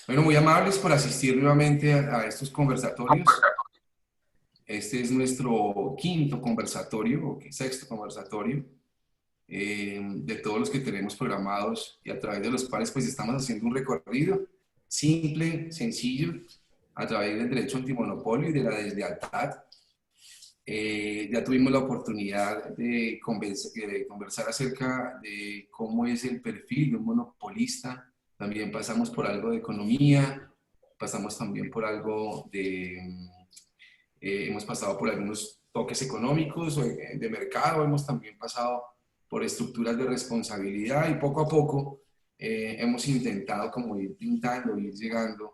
Bueno, muy amables por asistir nuevamente a estos conversatorios. Este es nuestro quinto conversatorio, o sexto conversatorio, de todos los que tenemos programados y a través de los cuales pues estamos haciendo un recorrido simple, sencillo, a través del derecho antimonopolio y de la deslealtad. Ya tuvimos la oportunidad de conversar acerca de cómo es el perfil de un monopolista. También pasamos por algo de economía, pasamos también por algo de, hemos pasado por algunos toques económicos de mercado, hemos también pasado por estructuras de responsabilidad y poco a poco hemos intentado como ir pintando, ir llegando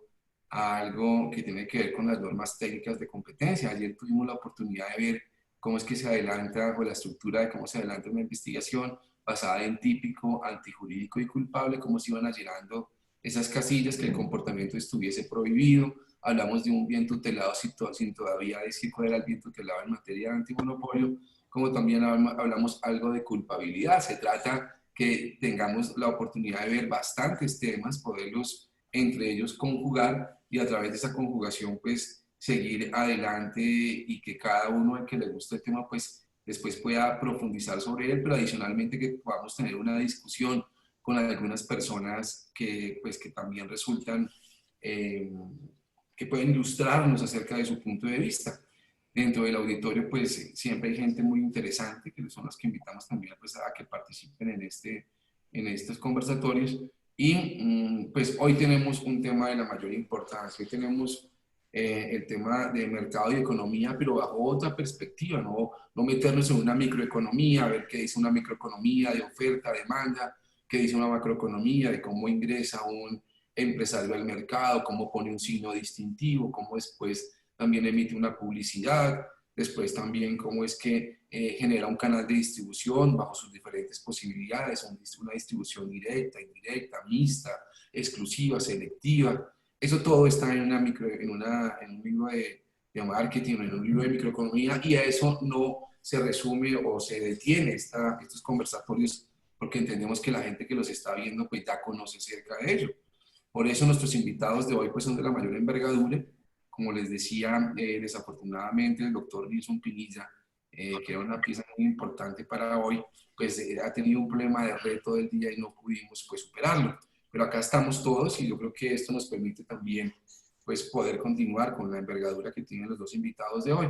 a algo que tiene que ver con las normas técnicas de competencia. Ayer tuvimos la oportunidad de ver cómo es que se adelanta, o la estructura de cómo se adelanta una investigación basada en típico, antijurídico y culpable, cómo se iban llenando esas casillas, que el comportamiento estuviese prohibido. Hablamos de un bien tutelado sin todavía decir cuál era el bien tutelado en materia de antimonopolio, como también hablamos algo de culpabilidad. Se trata que tengamos la oportunidad de ver bastantes temas, poderlos entre ellos conjugar y a través de esa conjugación pues seguir adelante y que cada uno al que le guste el tema pues después pueda profundizar sobre él, pero adicionalmente que podamos tener una discusión con algunas personas que, pues, que también resultan, que pueden ilustrarnos acerca de su punto de vista. Dentro del auditorio, pues siempre hay gente muy interesante, que son los que invitamos también pues, a que participen en estos conversatorios. Y pues hoy tenemos un tema de la mayor importancia. Hoy tenemos el tema de mercado y economía, pero bajo otra perspectiva, no meternos en una microeconomía, a ver qué dice una microeconomía de oferta, demanda, qué dice una macroeconomía de cómo ingresa un empresario al mercado, cómo pone un signo distintivo, cómo después también emite una publicidad, después también cómo es que genera un canal de distribución bajo sus diferentes posibilidades, una distribución directa, indirecta, mixta, exclusiva, selectiva. Eso todo está en un libro de marketing, en un libro de microeconomía, y a eso no se resume o se detiene estos conversatorios, porque entendemos que la gente que los está viendo pues ya conoce acerca de ello. Por eso nuestros invitados de hoy pues son de la mayor envergadura. Como les decía, desafortunadamente el doctor Nilson Pinilla, que era una pieza muy importante para hoy, pues ha tenido un problema de reto del día y no pudimos pues superarlo. Pero acá estamos todos y yo creo que esto nos permite también pues poder continuar con la envergadura que tienen los dos invitados de hoy.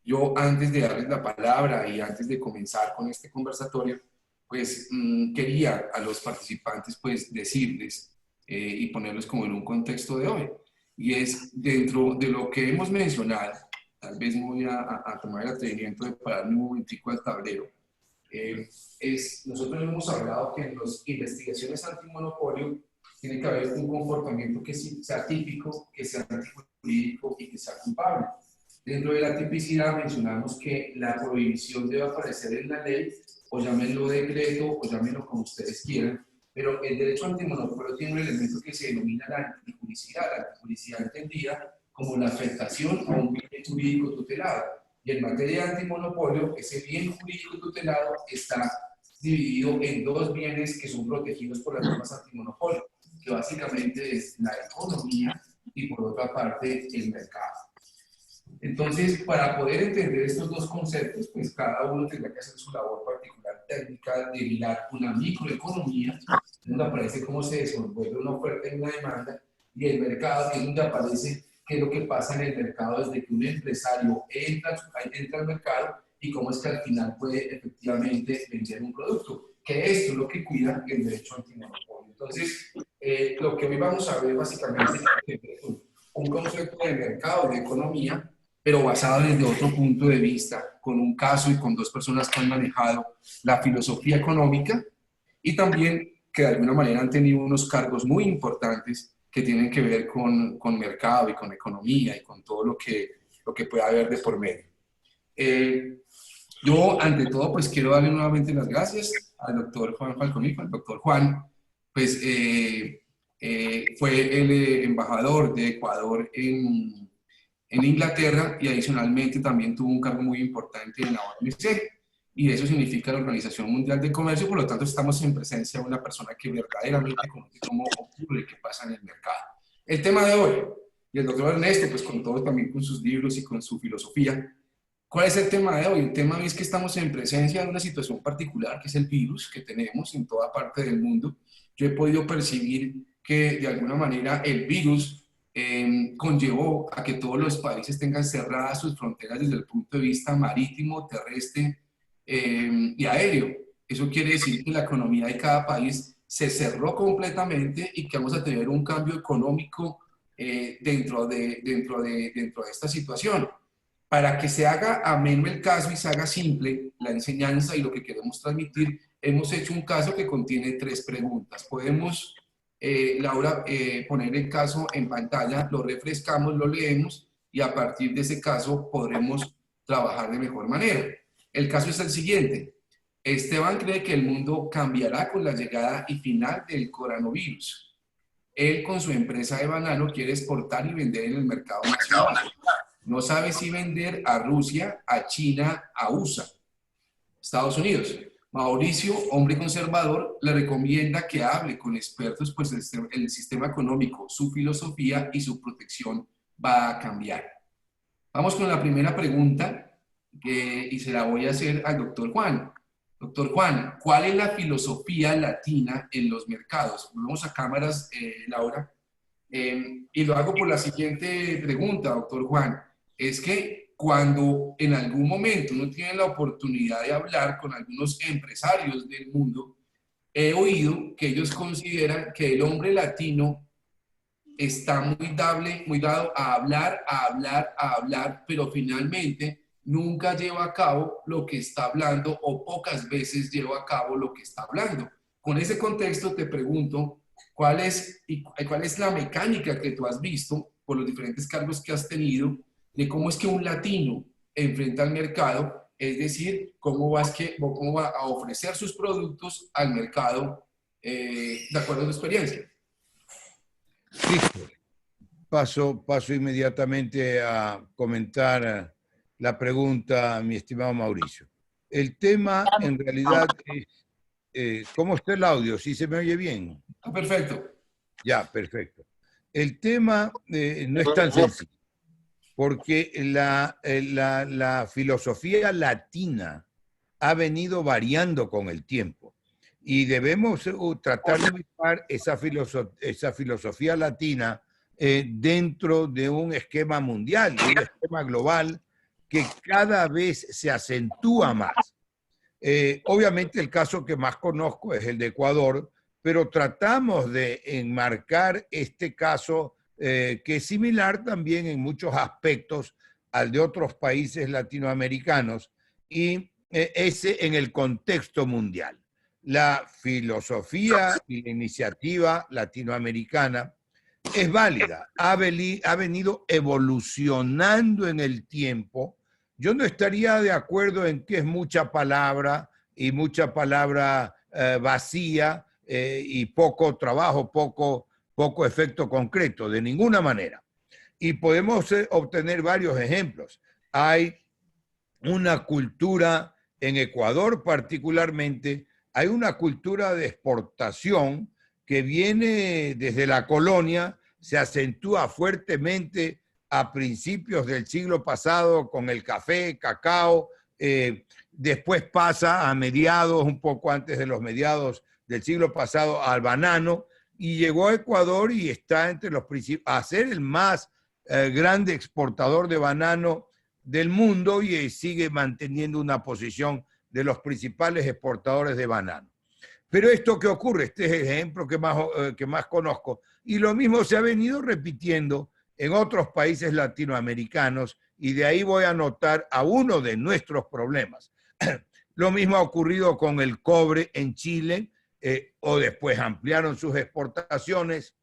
Yo antes de darles la palabra y antes de comenzar con este conversatorio, pues quería a los participantes pues decirles y ponerlos como en un contexto de hoy. Y es dentro de lo que hemos mencionado, tal vez me voy a tomar el atrevimiento de pararme un momentico al tablero. Eh, Nosotros hemos hablado que en las investigaciones antimonopolio tiene que haber un comportamiento que sea típico, que sea antijurídico y que sea culpable. Dentro de la tipicidad mencionamos que la prohibición debe aparecer en la ley, o llámenlo decreto, o llámenlo como ustedes quieran, pero el derecho antimonopolio tiene un elemento que se denomina la antijuricidad entendida como la afectación a un bien jurídico tutelado. Y en materia de antimonopolio, ese bien jurídico tutelado está dividido en dos bienes que son protegidos por las normas antimonopolio, que básicamente es la economía y por otra parte el mercado. Entonces, para poder entender estos dos conceptos, pues cada uno tendrá que hacer su labor particular técnica de mirar una microeconomía, donde aparece cómo se desenvuelve una oferta y una demanda, y el mercado, que es donde aparece qué es lo que pasa en el mercado desde que un empresario entra al mercado y cómo es que al final puede efectivamente vender un producto, que esto es lo que cuida el derecho antimonopolio. Entonces, lo que hoy vamos a ver básicamente es un concepto de mercado y de economía, pero basado desde otro punto de vista, con un caso y con dos personas que han manejado la filosofía económica y también que de alguna manera han tenido unos cargos muy importantes que tienen que ver con mercado y con economía y con todo lo que pueda haber de por medio. Yo, ante todo, pues quiero darle nuevamente las gracias al doctor Juan Falconico. El doctor Juan, pues, fue el embajador de Ecuador en Inglaterra y adicionalmente también tuvo un cargo muy importante en la OMC. Y eso significa la Organización Mundial del Comercio, por lo tanto estamos en presencia de una persona que verdaderamente conoce cómo ocurre y qué pasa en el mercado. El tema de hoy, y el doctor Ernesto, pues con todo también con sus libros y con su filosofía, ¿cuál es el tema de hoy? El tema hoy es que estamos en presencia de una situación particular, que es el virus que tenemos en toda parte del mundo. Yo he podido percibir que de alguna manera el virus conllevó a que todos los países tengan cerradas sus fronteras desde el punto de vista marítimo, terrestre y aéreo. Eso quiere decir que la economía de cada país se cerró completamente y que vamos a tener un cambio económico dentro de esta situación. Para que se haga ameno el caso y se haga simple la enseñanza y lo que queremos transmitir, hemos hecho un caso que contiene 3 preguntas. Podemos, Laura, poner el caso en pantalla, lo refrescamos, lo leemos y a partir de ese caso podremos trabajar de mejor manera. El caso es el siguiente. Esteban cree que el mundo cambiará con la llegada y final del coronavirus. Él con su empresa de banano quiere exportar y vender en el mercado nacional. No sabe si vender a Rusia, a China, a USA, Estados Unidos. Mauricio, hombre conservador, le recomienda que hable con expertos, pues el sistema económico, su filosofía y su protección va a cambiar. Vamos con la primera pregunta y se la voy a hacer al doctor Juan. Doctor Juan, ¿cuál es la filosofía latina en los mercados? Vamos a cámaras, Laura. Y lo hago por la siguiente pregunta, doctor Juan. Es que cuando en algún momento uno tiene la oportunidad de hablar con algunos empresarios del mundo, he oído que ellos consideran que el hombre latino está muy dado a hablar, a hablar, a hablar, pero finalmente nunca lleva a cabo lo que está hablando o pocas veces lleva a cabo lo que está hablando. Con ese contexto te pregunto, ¿cuál es la mecánica que tú has visto por los diferentes cargos que has tenido de cómo es que un latino enfrenta al mercado? Es decir, cómo va a ofrecer sus productos al mercado de acuerdo a tu experiencia. Listo. Paso inmediatamente a comentar la pregunta, mi estimado Mauricio. El tema en realidad es, ¿cómo está el audio? ¿Sí se me oye bien? Perfecto. Ya, perfecto. El tema no es tan sencillo, porque la filosofía latina ha venido variando con el tiempo y debemos tratar de ubicar esa filosofía latina dentro de un esquema mundial, de un esquema global que cada vez se acentúa más. Obviamente el caso que más conozco es el de Ecuador, pero tratamos de enmarcar este caso que es similar también en muchos aspectos al de otros países latinoamericanos y ese en el contexto mundial. La filosofía y la iniciativa latinoamericana es válida, ha venido evolucionando en el tiempo. Yo no estaría de acuerdo en que es mucha palabra y mucha palabra vacía y poco trabajo, poco efecto concreto, de ninguna manera. Y podemos obtener varios ejemplos. Hay una cultura, en Ecuador particularmente, hay una cultura de exportación que viene desde la colonia, se acentúa fuertemente a principios del siglo pasado con el café, cacao, después pasa a mediados, un poco antes de los mediados del siglo pasado, al banano, y llegó a Ecuador y está entre los principales, a ser el más grande exportador de banano del mundo y sigue manteniendo una posición de los principales exportadores de banano. Pero esto que ocurre, este es el ejemplo que más conozco, y lo mismo se ha venido repitiendo en otros países latinoamericanos, y de ahí voy a notar a uno de nuestros problemas. Lo mismo ha ocurrido con el cobre en Chile, o después ampliaron sus exportaciones.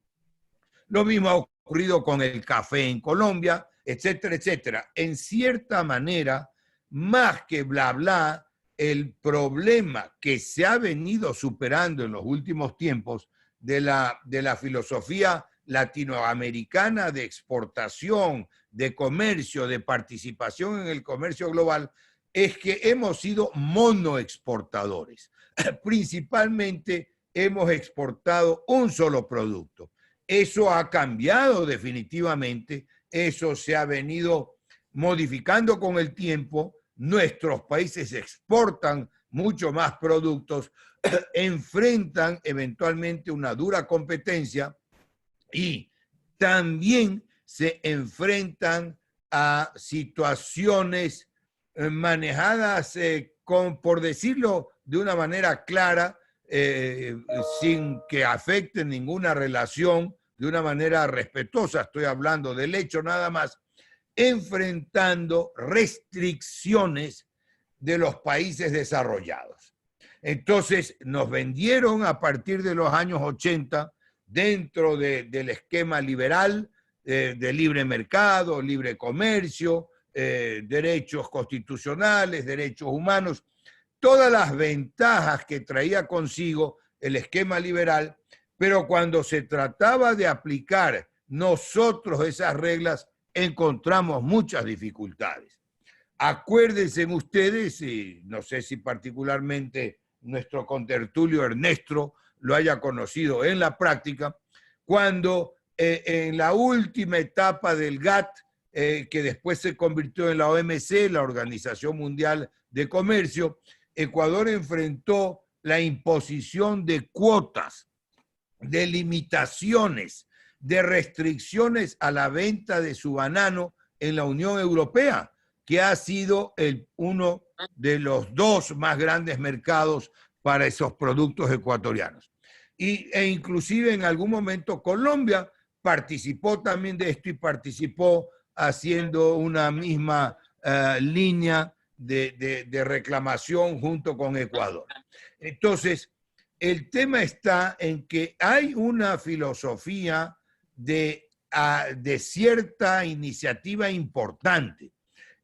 Lo mismo ha ocurrido con el café en Colombia, etcétera, etcétera. En cierta manera, más que bla, bla, el problema que se ha venido superando en los últimos tiempos de la filosofía latinoamericana de exportación, de comercio, de participación en el comercio global, es que hemos sido monoexportadores. Principalmente hemos exportado un solo producto. Eso ha cambiado definitivamente, eso se ha venido modificando con el tiempo. Nuestros países exportan mucho más productos, enfrentan eventualmente una dura competencia y también se enfrentan a situaciones manejadas por decirlo de una manera clara, sin que afecte ninguna relación, de una manera respetuosa, estoy hablando del hecho nada más, enfrentando restricciones de los países desarrollados. Entonces nos vendieron a partir de los años 80 dentro del esquema liberal, de libre mercado, libre comercio, derechos constitucionales, derechos humanos, todas las ventajas que traía consigo el esquema liberal, pero cuando se trataba de aplicar nosotros esas reglas, encontramos muchas dificultades. Acuérdense ustedes, y no sé si particularmente nuestro contertulio Ernesto lo haya conocido en la práctica, cuando en la última etapa del GATT, que después se convirtió en la OMC, la Organización Mundial de Comercio, Ecuador enfrentó la imposición de cuotas, de limitaciones, de restricciones a la venta de su banano en la Unión Europea, que ha sido uno de los dos más grandes mercados para esos productos ecuatorianos. E inclusive en algún momento Colombia participó también de esto y participó haciendo una misma línea de reclamación junto con Ecuador. Entonces, el tema está en que hay una filosofía de cierta iniciativa importante.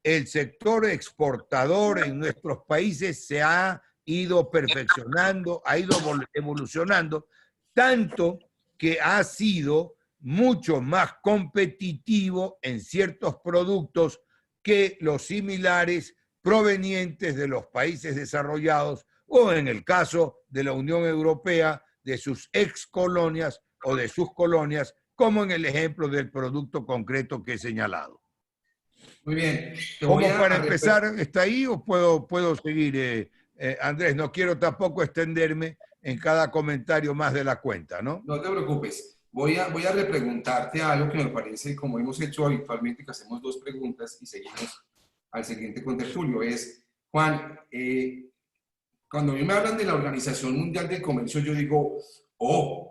El sector exportador en nuestros países se ha ido perfeccionando, ha ido evolucionando, tanto que ha sido mucho más competitivo en ciertos productos que los similares provenientes de los países desarrollados o en el caso de la Unión Europea, de sus ex colonias o de sus colonias, como en el ejemplo del producto concreto que he señalado. Muy bien. ¿Cómo para empezar está ahí o puedo seguir, Andrés? No quiero tampoco extenderme en cada comentario más de la cuenta, ¿no? No te preocupes. Voy a repreguntarte algo que me parece, como hemos hecho habitualmente, que hacemos dos preguntas y seguimos al siguiente contertulio. Es, Juan, cuando a mí me hablan de la Organización Mundial del Comercio, yo digo, oh,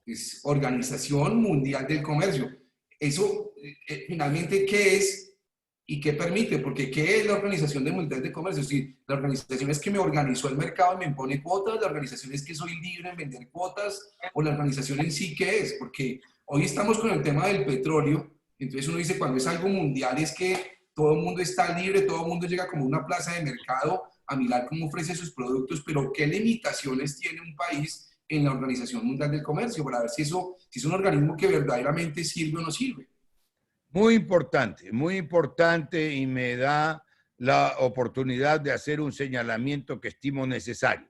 es Organización Mundial del Comercio. Eso, finalmente, ¿qué es y qué permite? Porque ¿qué es la Organización Mundial del Comercio? Si la organización es que me organizó el mercado y me impone cuotas, la organización es que soy libre en vender cuotas, o la organización en sí, ¿qué es? Porque hoy estamos con el tema del petróleo, entonces uno dice, cuando es algo mundial es que todo el mundo está libre, todo el mundo llega como una plaza de mercado a mirar cómo ofrece sus productos, pero ¿qué limitaciones tiene un país en la Organización Mundial del Comercio para ver si es un organismo que verdaderamente sirve o no sirve? Muy importante y me da la oportunidad de hacer un señalamiento que estimo necesario.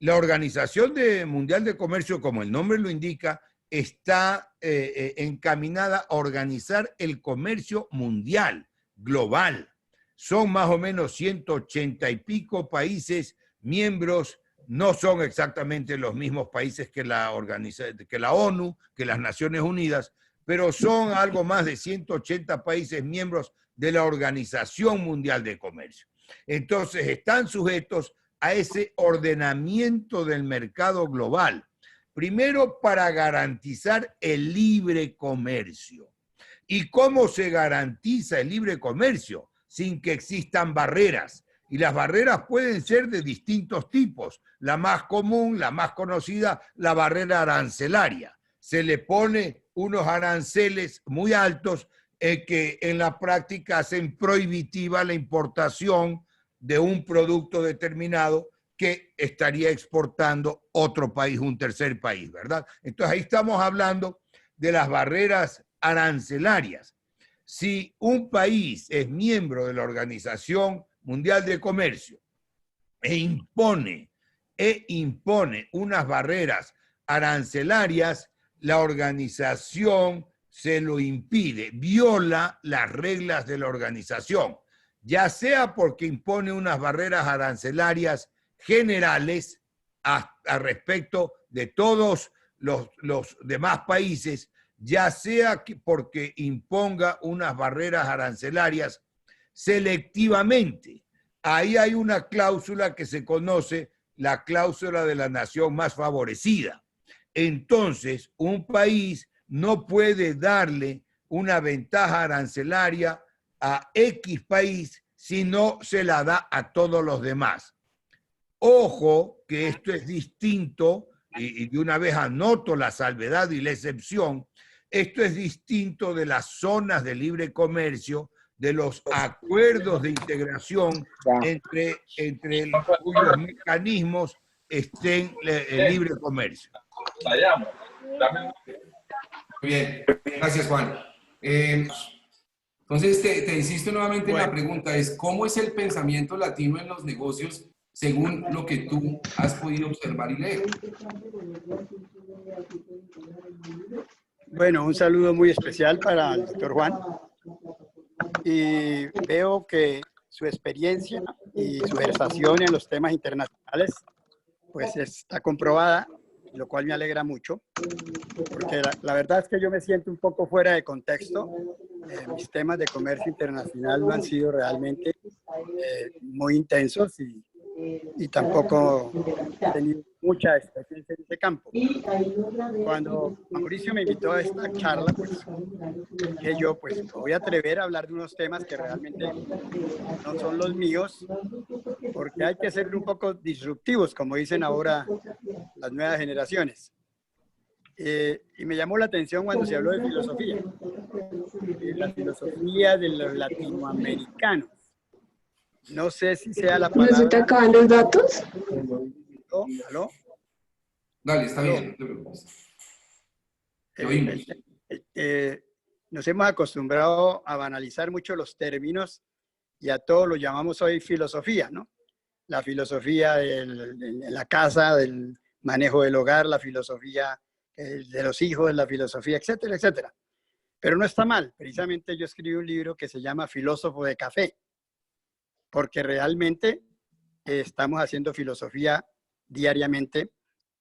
La Organización Mundial de Comercio, como el nombre lo indica, está encaminada a organizar el comercio mundial, global. Son más o menos 180 y pico países miembros, no son exactamente los mismos países que la ONU, que las Naciones Unidas, pero son algo más de 180 países miembros de la Organización Mundial de Comercio. Entonces, están sujetos a ese ordenamiento del mercado global. Primero, para garantizar el libre comercio. ¿Y cómo se garantiza el libre comercio? Sin que existan barreras. Y las barreras pueden ser de distintos tipos. La más común, la más conocida, la barrera arancelaria. Se le pone unos aranceles muy altos que en la práctica hacen prohibitiva la importación de un producto determinado que estaría exportando otro país, un tercer país, ¿verdad? Entonces ahí estamos hablando de las barreras arancelarias. Si un país es miembro de la Organización Mundial de Comercio e impone unas barreras arancelarias, la organización se lo impide, viola las reglas de la organización, ya sea porque impone unas barreras arancelarias generales a respecto de todos los demás países, ya sea porque imponga unas barreras arancelarias selectivamente. Ahí hay una cláusula que se conoce, la cláusula de la nación más favorecida. Entonces, un país no puede darle una ventaja arancelaria a X país si no se la da a todos los demás. Ojo que esto es distinto, y de una vez anoto la salvedad y la excepción, esto es distinto de las zonas de libre comercio, de los acuerdos de integración entre cuyos mecanismos estén el libre comercio. Muy bien, gracias Juan. Entonces te insisto nuevamente en la pregunta, es ¿cómo es el pensamiento latino en los negocios según lo que tú has podido observar y leer? Bueno, un saludo muy especial para el doctor Juan. Y veo que su experiencia y su versación en los temas internacionales pues está comprobada, lo cual me alegra mucho, porque la verdad es que yo me siento un poco fuera de contexto. Mis temas de comercio internacional no han sido realmente muy intensos y tampoco he tenido mucha experiencia en ese campo. Cuando Mauricio me invitó a esta charla, pues dije yo, pues me voy a atrever a hablar de unos temas que realmente no son los míos, porque hay que ser un poco disruptivos, como dicen ahora las nuevas generaciones. Y me llamó la atención cuando se habló de filosofía, la filosofía de los latinoamericanos. No sé si sea la palabra... ¿No se te acaban los datos? ¿Aló? Dale, está bien. Lo oímos. Nos hemos acostumbrado a banalizar mucho los términos y a todos lo llamamos hoy filosofía, ¿no? La filosofía de la casa, del manejo del hogar, la filosofía de los hijos, la filosofía, etcétera, etcétera. Pero no está mal. Precisamente yo escribí un libro que se llama Filósofo de Café, porque realmente estamos haciendo filosofía diariamente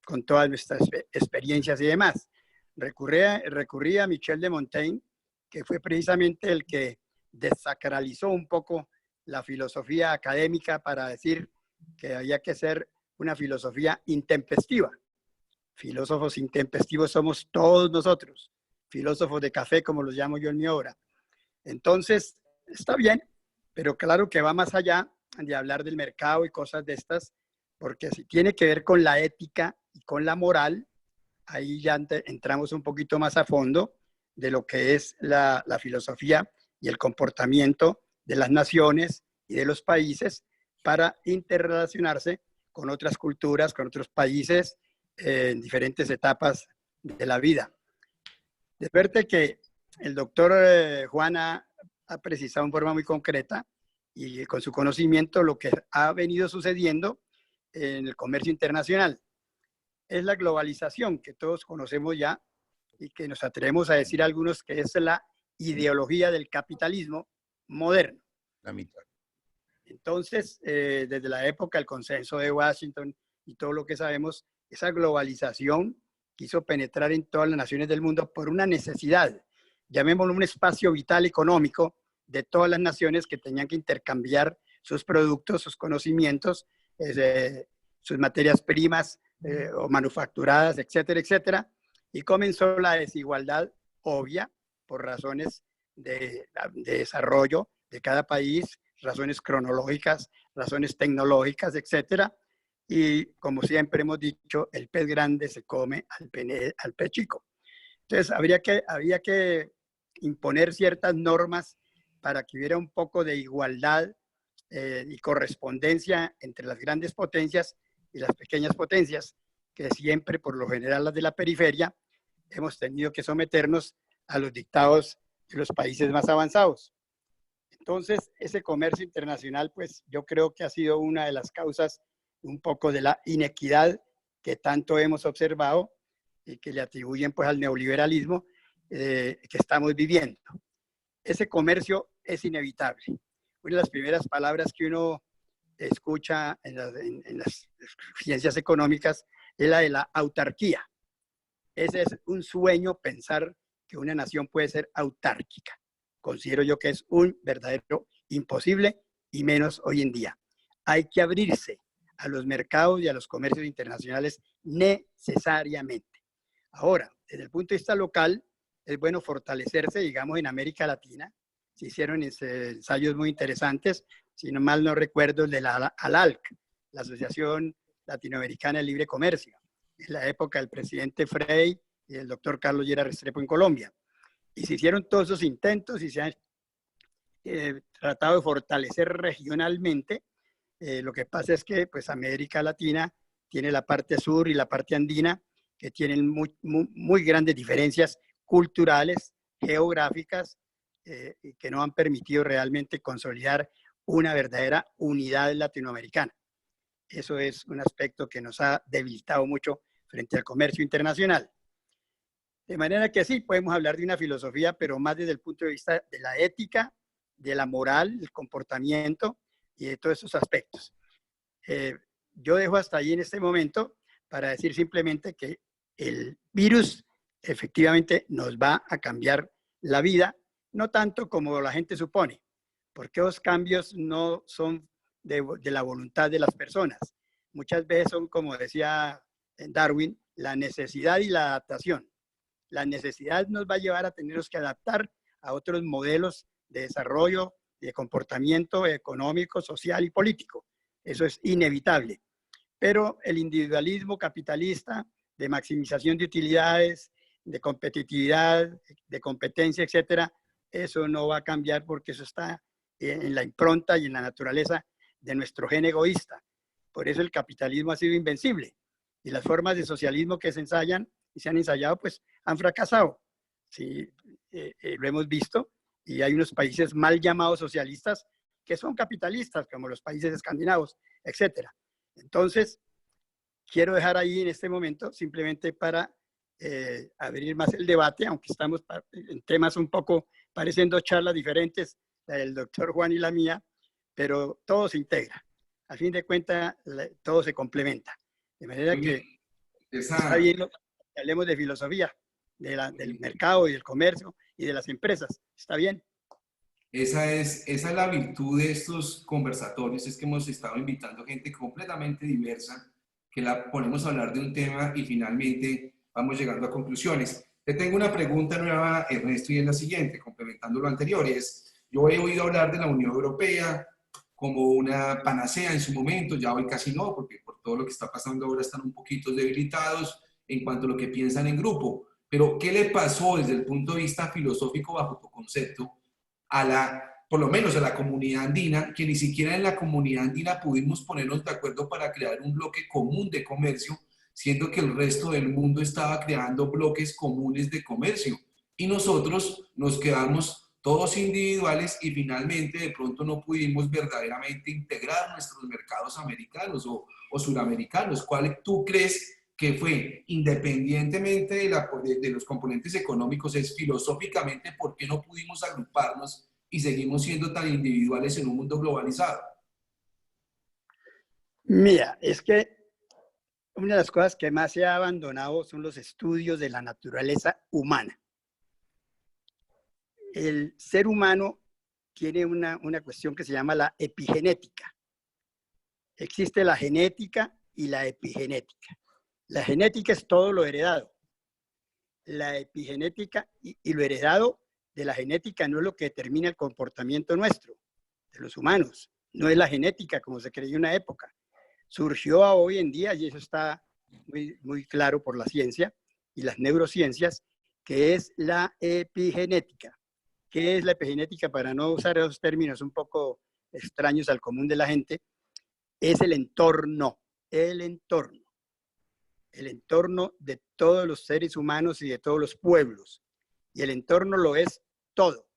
con todas nuestras experiencias y demás. Recurrí a Michel de Montaigne, que fue precisamente el que desacralizó un poco la filosofía académica para decir que había que ser una filosofía intempestiva. Filósofos intempestivos somos todos nosotros, filósofos de café, como los llamo yo en mi obra. Entonces, está bien, pero claro que va más allá de hablar del mercado y cosas de estas, porque si tiene que ver con la ética y con la moral, ahí ya entramos un poquito más a fondo de lo que es la filosofía y el comportamiento de las naciones y de los países para interrelacionarse con otras culturas, con otros países en diferentes etapas de la vida. De suerte que el doctor Juan ha precisado en forma muy concreta y con su conocimiento lo que ha venido sucediendo en el comercio internacional. Es la globalización que todos conocemos ya y que nos atrevemos a decir algunos que es la ideología del capitalismo moderno. La mitad. Entonces, desde la época del consenso de Washington y todo lo que sabemos, esa globalización quiso penetrar en todas las naciones del mundo por una necesidad, llamémoslo un espacio vital económico de todas las naciones que tenían que intercambiar sus productos, sus conocimientos, sus materias primas o manufacturadas, etcétera, etcétera. Y comenzó la desigualdad obvia por razones de desarrollo de cada país, razones cronológicas, razones tecnológicas, etcétera. Y como siempre hemos dicho, el pez grande se come al pez chico. Entonces había que imponer ciertas normas para que hubiera un poco de igualdad y correspondencia entre las grandes potencias y las pequeñas potencias, que siempre, por lo general las de la periferia, hemos tenido que someternos a los dictados de los países más avanzados. Entonces, ese comercio internacional, pues yo creo que ha sido una de las causas un poco de la inequidad que tanto hemos observado que le atribuyen pues al neoliberalismo que estamos viviendo. Ese comercio es inevitable. Una de las primeras palabras que uno escucha en las ciencias económicas es la de la autarquía. Ese es un sueño, pensar que una nación puede ser autárquica. Considero yo que es un verdadero imposible, y menos hoy en día. Hay que abrirse a los mercados y a los comercios internacionales necesariamente. Ahora, desde el punto de vista local, es bueno fortalecerse, digamos, en América Latina. Se hicieron ensayos muy interesantes, si no mal no recuerdo, el de la ALALC, la Asociación Latinoamericana de Libre Comercio, en la época del presidente Frei y el doctor Carlos Lleras Restrepo en Colombia. Y se hicieron todos esos intentos y se han tratado de fortalecer regionalmente. Lo que pasa es que pues, América Latina tiene la parte sur y la parte andina, que tienen muy grandes diferencias culturales, geográficas, que no han permitido realmente consolidar una verdadera unidad latinoamericana. Eso es un aspecto que nos ha debilitado mucho frente al comercio internacional. De manera que sí, podemos hablar de una filosofía, pero más desde el punto de vista de la ética, de la moral, del comportamiento y de todos esos aspectos. Yo dejo hasta ahí en este momento para decir simplemente que el virus efectivamente nos va a cambiar la vida, no tanto como la gente supone, porque los cambios no son de la voluntad de las personas. Muchas veces son, como decía Darwin, la necesidad y la adaptación. La necesidad nos va a llevar a tenernos que adaptar a otros modelos de desarrollo, de comportamiento económico, social y político. Eso es inevitable. Pero el individualismo capitalista de maximización de utilidades, de competitividad, de competencia, etcétera, eso no va a cambiar porque eso está en la impronta y en la naturaleza de nuestro gen egoísta. Por eso el capitalismo ha sido invencible y las formas de socialismo que se ensayan y se han ensayado, pues han fracasado. Sí, lo hemos visto, y hay unos países mal llamados socialistas que son capitalistas, como los países escandinavos, etcétera. Entonces, quiero dejar ahí en este momento simplemente para abrir más el debate, aunque estamos en temas un poco pareciendo charlas diferentes, la del doctor Juan y la mía, pero todo se integra. A fin de cuentas, todo se complementa. De manera que está bien que hablemos de filosofía, del mercado y del comercio y de las empresas. ¿Está bien? Esa es la virtud de estos conversatorios, es que hemos estado invitando gente completamente diversa, que la ponemos a hablar de un tema y finalmente vamos llegando a conclusiones. Te tengo una pregunta nueva, Ernesto, y es la siguiente, complementando lo anterior. Yo he oído hablar de la Unión Europea como una panacea en su momento, ya hoy casi no, porque por todo lo que está pasando ahora están un poquito debilitados en cuanto a lo que piensan en grupo. Pero, ¿qué le pasó desde el punto de vista filosófico bajo tu concepto por lo menos a la comunidad andina, que ni siquiera en la comunidad andina pudimos ponernos de acuerdo para crear un bloque común de comercio, siendo que el resto del mundo estaba creando bloques comunes de comercio? Y nosotros nos quedamos todos individuales y finalmente de pronto no pudimos verdaderamente integrar nuestros mercados americanos o suramericanos. ¿Cuál tú crees que fue, independientemente de los componentes económicos, es filosóficamente por qué no pudimos agruparnos y seguimos siendo tan individuales en un mundo globalizado? Mira, es que una de las cosas que más se ha abandonado son los estudios de la naturaleza humana. El ser humano tiene una cuestión que se llama la epigenética. Existe la genética y la epigenética. La genética es todo lo heredado. La epigenética y lo heredado de la genética no es lo que determina el comportamiento nuestro, de los humanos. No es la genética como se creyó en una época. Surgió hoy en día, y eso está muy claro por la ciencia y las neurociencias, que es la epigenética. ¿Qué es la epigenética? Para no usar esos términos un poco extraños al común de la gente, es el entorno de todos los seres humanos y de todos los pueblos. Y el entorno lo es todo.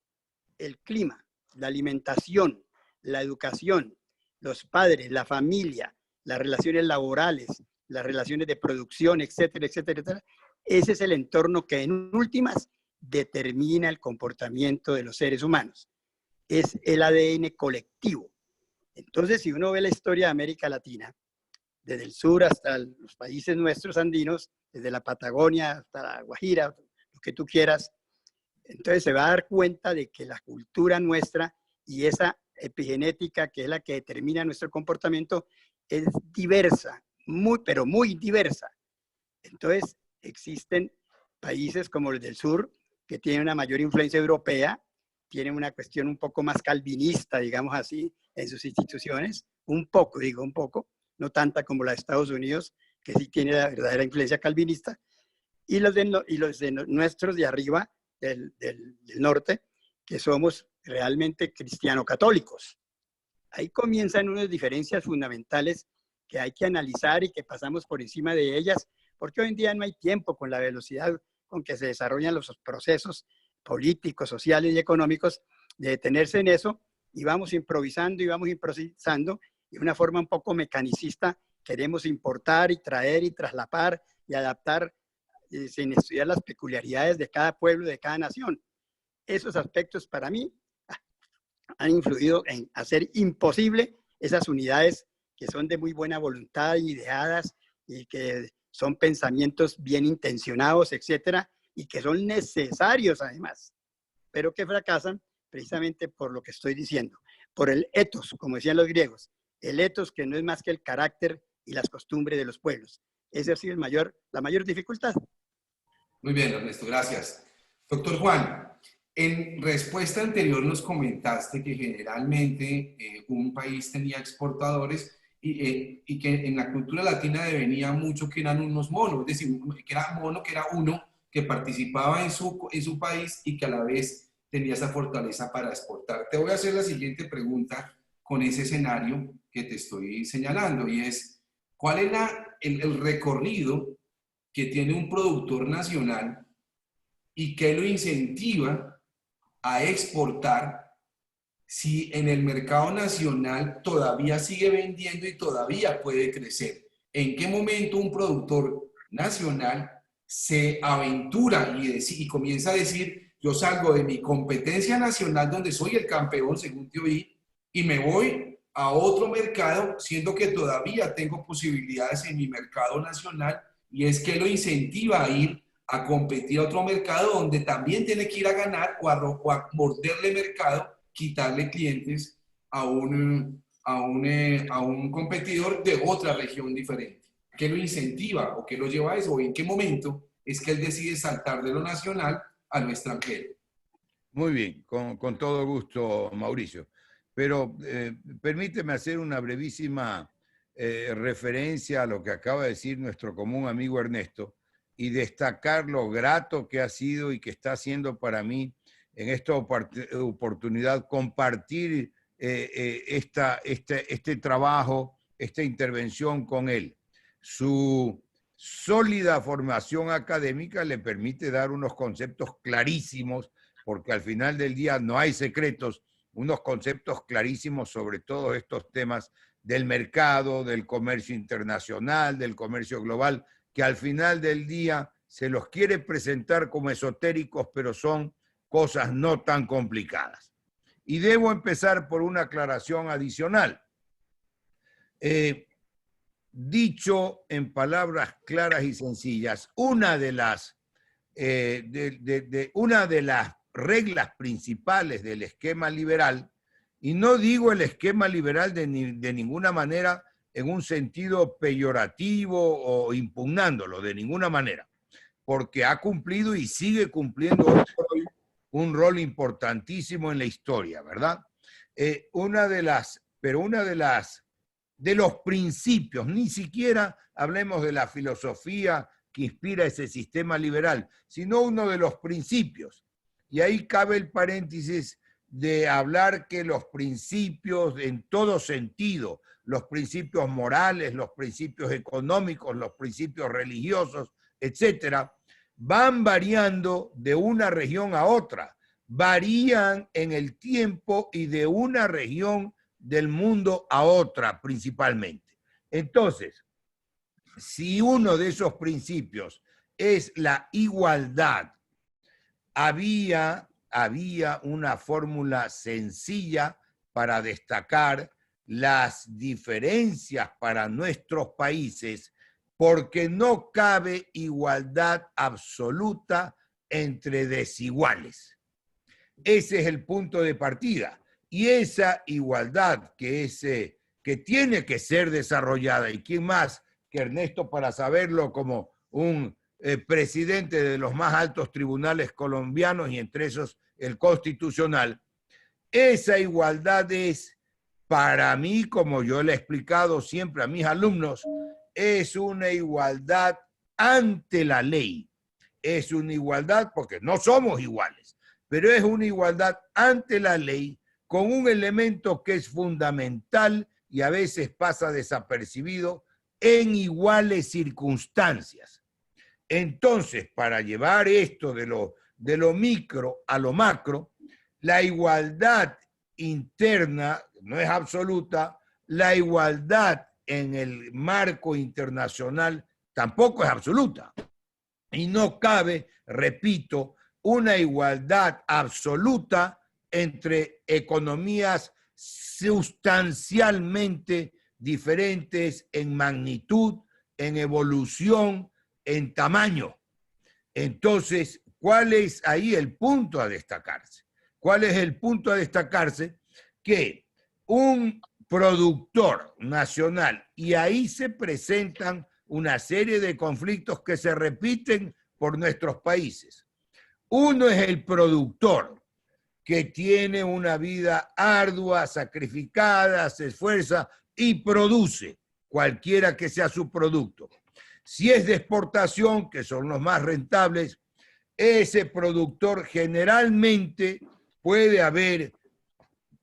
El clima, la alimentación, la educación, los padres, la familia, las relaciones laborales, las relaciones de producción, etcétera, etcétera, etcétera. ese es el entorno que en últimas determina el comportamiento de los seres humanos. Es el ADN colectivo. Entonces, si uno ve la historia de América Latina, desde el sur hasta los países nuestros andinos, desde la Patagonia hasta la Guajira, lo que tú quieras, entonces se va a dar cuenta de que la cultura nuestra y esa epigenética, que es la que determina nuestro comportamiento, es diversa, pero muy diversa. Entonces, existen países como los del sur que tienen una mayor influencia europea, tienen una cuestión un poco más calvinista, digamos así, en sus instituciones, un poco, no tanta como la de Estados Unidos, que sí tiene la verdadera influencia calvinista, y los de nuestros de arriba, del norte, que somos realmente cristiano-católicos. Ahí comienzan unas diferencias fundamentales que hay que analizar y que pasamos por encima de ellas, porque hoy en día no hay tiempo con la velocidad con que se desarrollan los procesos políticos, sociales y económicos, de detenerse en eso, y vamos improvisando y de una forma un poco mecanicista queremos importar y traer y traslapar y adaptar sin estudiar las peculiaridades de cada pueblo y de cada nación. Esos aspectos para mí han influido en hacer imposible esas unidades que son de muy buena voluntad, ideadas y que son pensamientos bien intencionados, etcétera, y que son necesarios además, pero que fracasan precisamente por lo que estoy diciendo, por el ethos, como decían los griegos, el ethos que no es más que el carácter y las costumbres de los pueblos. Esa ha sido la mayor dificultad. Muy bien, Ernesto, gracias. Doctor Juan, en respuesta anterior nos comentaste que generalmente un país tenía exportadores y que en la cultura latina devenía mucho que eran unos monos, es decir, que era mono, que era uno que participaba en su país y que a la vez tenía esa fortaleza para exportar. Te voy a hacer la siguiente pregunta con ese escenario que te estoy señalando, y es, ¿cuál es el recorrido que tiene un productor nacional y que lo incentiva a exportar si en el mercado nacional todavía sigue vendiendo y todavía puede crecer? ¿En qué momento un productor nacional se aventura y comienza a decir, yo salgo de mi competencia nacional donde soy el campeón, según te oí, y me voy a otro mercado, siendo que todavía tengo posibilidades en mi mercado nacional, y es que lo incentiva a ir a competir a otro mercado donde también tiene que ir a ganar o a morderle mercado, quitarle clientes a un competidor de otra región diferente? ¿Qué lo incentiva o qué lo lleva a eso? ¿O en qué momento es que él decide saltar de lo nacional a lo extranjero? Muy bien, con todo gusto, Mauricio. Pero permíteme hacer una brevísima referencia a lo que acaba de decir nuestro común amigo Ernesto y destacar lo grato que ha sido y que está haciendo para mí en esta oportunidad compartir este trabajo, esta intervención con él. Su sólida formación académica le permite dar unos conceptos clarísimos, porque al final del día no hay secretos, unos conceptos clarísimos sobre todos estos temas del mercado, del comercio internacional, del comercio global, que al final del día se los quiere presentar como esotéricos, pero son cosas no tan complicadas. Y debo empezar por una aclaración adicional. Dicho en palabras claras y sencillas, una de las reglas principales del esquema liberal, y no digo el esquema liberal de ninguna manera en un sentido peyorativo o impugnándolo, de ninguna manera, porque ha cumplido y sigue cumpliendo hoy un rol importantísimo en la historia, ¿verdad? De los principios, ni siquiera hablemos de la filosofía que inspira ese sistema liberal, sino uno de los principios. Y ahí cabe el paréntesis de hablar que los principios en todo sentido, los principios morales, los principios económicos, los principios religiosos, etcétera, van variando de una región a otra, varían en el tiempo y de una región del mundo a otra principalmente. Entonces, si uno de esos principios es la igualdad. Había una fórmula sencilla para destacar las diferencias para nuestros países, porque no cabe igualdad absoluta entre desiguales. Ese es el punto de partida. Y esa igualdad que tiene que ser desarrollada, y quién más que Ernesto para saberlo como un presidente de los más altos tribunales colombianos y entre esos el constitucional, esa igualdad es, para mí, como yo le he explicado siempre a mis alumnos, es una igualdad ante la ley. Es una igualdad porque no somos iguales, pero es una igualdad ante la ley con un elemento que es fundamental y a veces pasa desapercibido: en iguales circunstancias. Entonces, para llevar esto de lo micro a lo macro, la igualdad interna no es absoluta, la igualdad en el marco internacional tampoco es absoluta. Y no cabe, repito, una igualdad absoluta entre economías sustancialmente diferentes en magnitud, en evolución, en tamaño. Entonces, ¿cuál es ahí el punto a destacarse? ¿Cuál es el punto a destacarse? Que un productor nacional, y ahí se presentan una serie de conflictos que se repiten por nuestros países. Uno es el productor, que tiene una vida ardua, sacrificada, se esfuerza y produce cualquiera que sea su producto. Si es de exportación, que son los más rentables, ese productor generalmente puede haber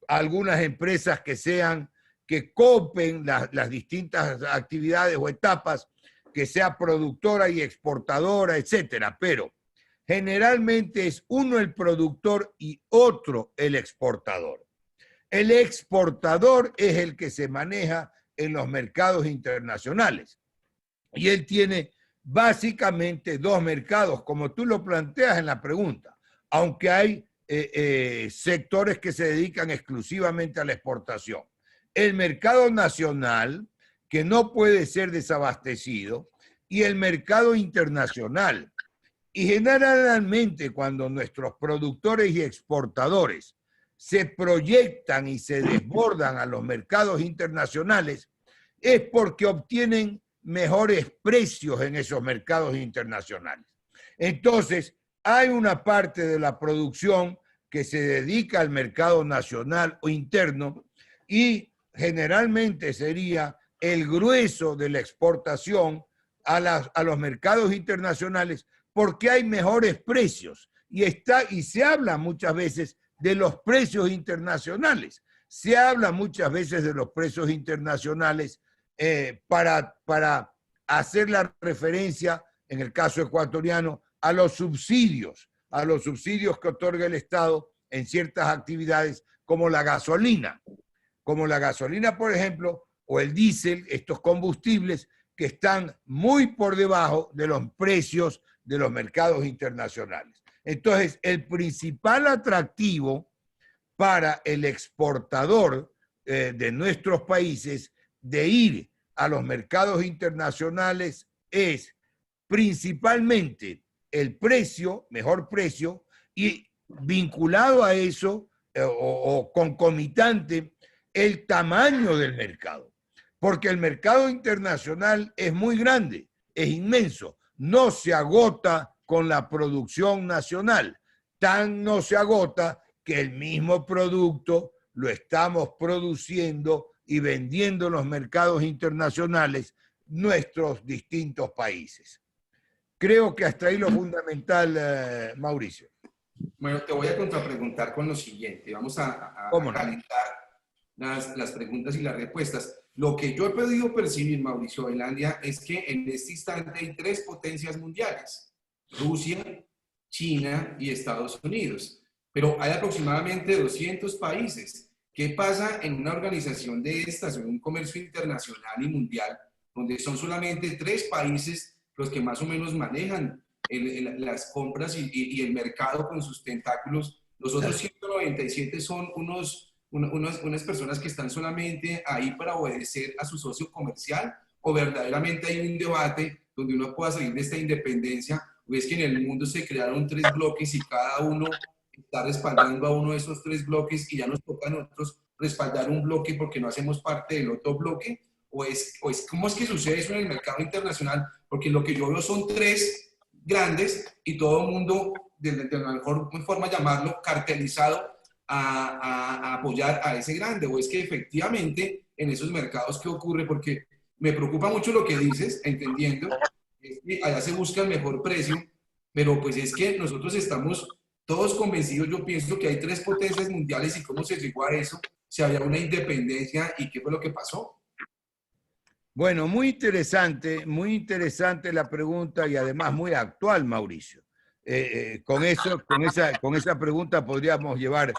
algunas empresas que copen las distintas actividades o etapas, que sea productora y exportadora, etcétera, pero generalmente es uno el productor y otro el exportador. El exportador es el que se maneja en los mercados internacionales y él tiene básicamente dos mercados, como tú lo planteas en la pregunta, aunque hay sectores que se dedican exclusivamente a la exportación. El mercado nacional, que no puede ser desabastecido, y el mercado internacional. Y generalmente cuando nuestros productores y exportadores se proyectan y se desbordan a los mercados internacionales, es porque obtienen mejores precios en esos mercados internacionales. Entonces, hay una parte de la producción que se dedica al mercado nacional o interno y generalmente sería el grueso de la exportación a los mercados internacionales, porque hay mejores precios y se habla muchas veces de los precios internacionales. Se habla muchas veces de los precios internacionales para hacer la referencia, en el caso ecuatoriano, a los subsidios que otorga el Estado en ciertas actividades como la gasolina, por ejemplo, o el diésel, estos combustibles que están muy por debajo de los precios de los mercados internacionales. Entonces, el principal atractivo para el exportador de nuestros países de ir a los mercados internacionales es principalmente el precio, mejor precio, y vinculado a eso o concomitante el tamaño del mercado. Porque el mercado internacional es muy grande, es inmenso, no se agota con la producción nacional, tan no se agota que el mismo producto lo estamos produciendo y vendiendo en los mercados internacionales nuestros distintos países. Creo que hasta ahí lo fundamental, Mauricio. Bueno, te voy a contrapreguntar con lo siguiente. Vamos a calentar las preguntas y las respuestas. Lo que yo he podido percibir, Mauricio Velandia, es que en este instante hay tres potencias mundiales: Rusia, China y Estados Unidos. Pero hay aproximadamente 200 países. ¿Qué pasa en una organización de estas, en un comercio internacional y mundial, donde son solamente 3 países los que más o menos manejan las compras y el mercado con sus tentáculos. Los otros 197 son unas personas que están solamente ahí para obedecer a su socio comercial, o verdaderamente hay un debate donde uno pueda salir de esta independencia, o es que en el mundo se crearon 3 bloques y cada uno está respaldando a uno de esos 3 bloques y ya nos toca a nosotros respaldar un bloque porque no hacemos parte del otro bloque, ¿cómo es que sucede eso en el mercado internacional? Porque lo que yo veo son 3 grandes y todo el mundo, de la mejor forma llamarlo, cartelizado a apoyar a ese grande, o es que efectivamente en esos mercados, ¿qué ocurre? Porque me preocupa mucho lo que dices, entendiendo, es que allá se busca el mejor precio, pero pues es que nosotros estamos todos convencidos, yo pienso que hay 3 potencias mundiales y cómo se llegó a eso, si había una independencia y qué fue lo que pasó. Bueno, muy interesante la pregunta y además muy actual, Mauricio. Con esa pregunta podríamos llevar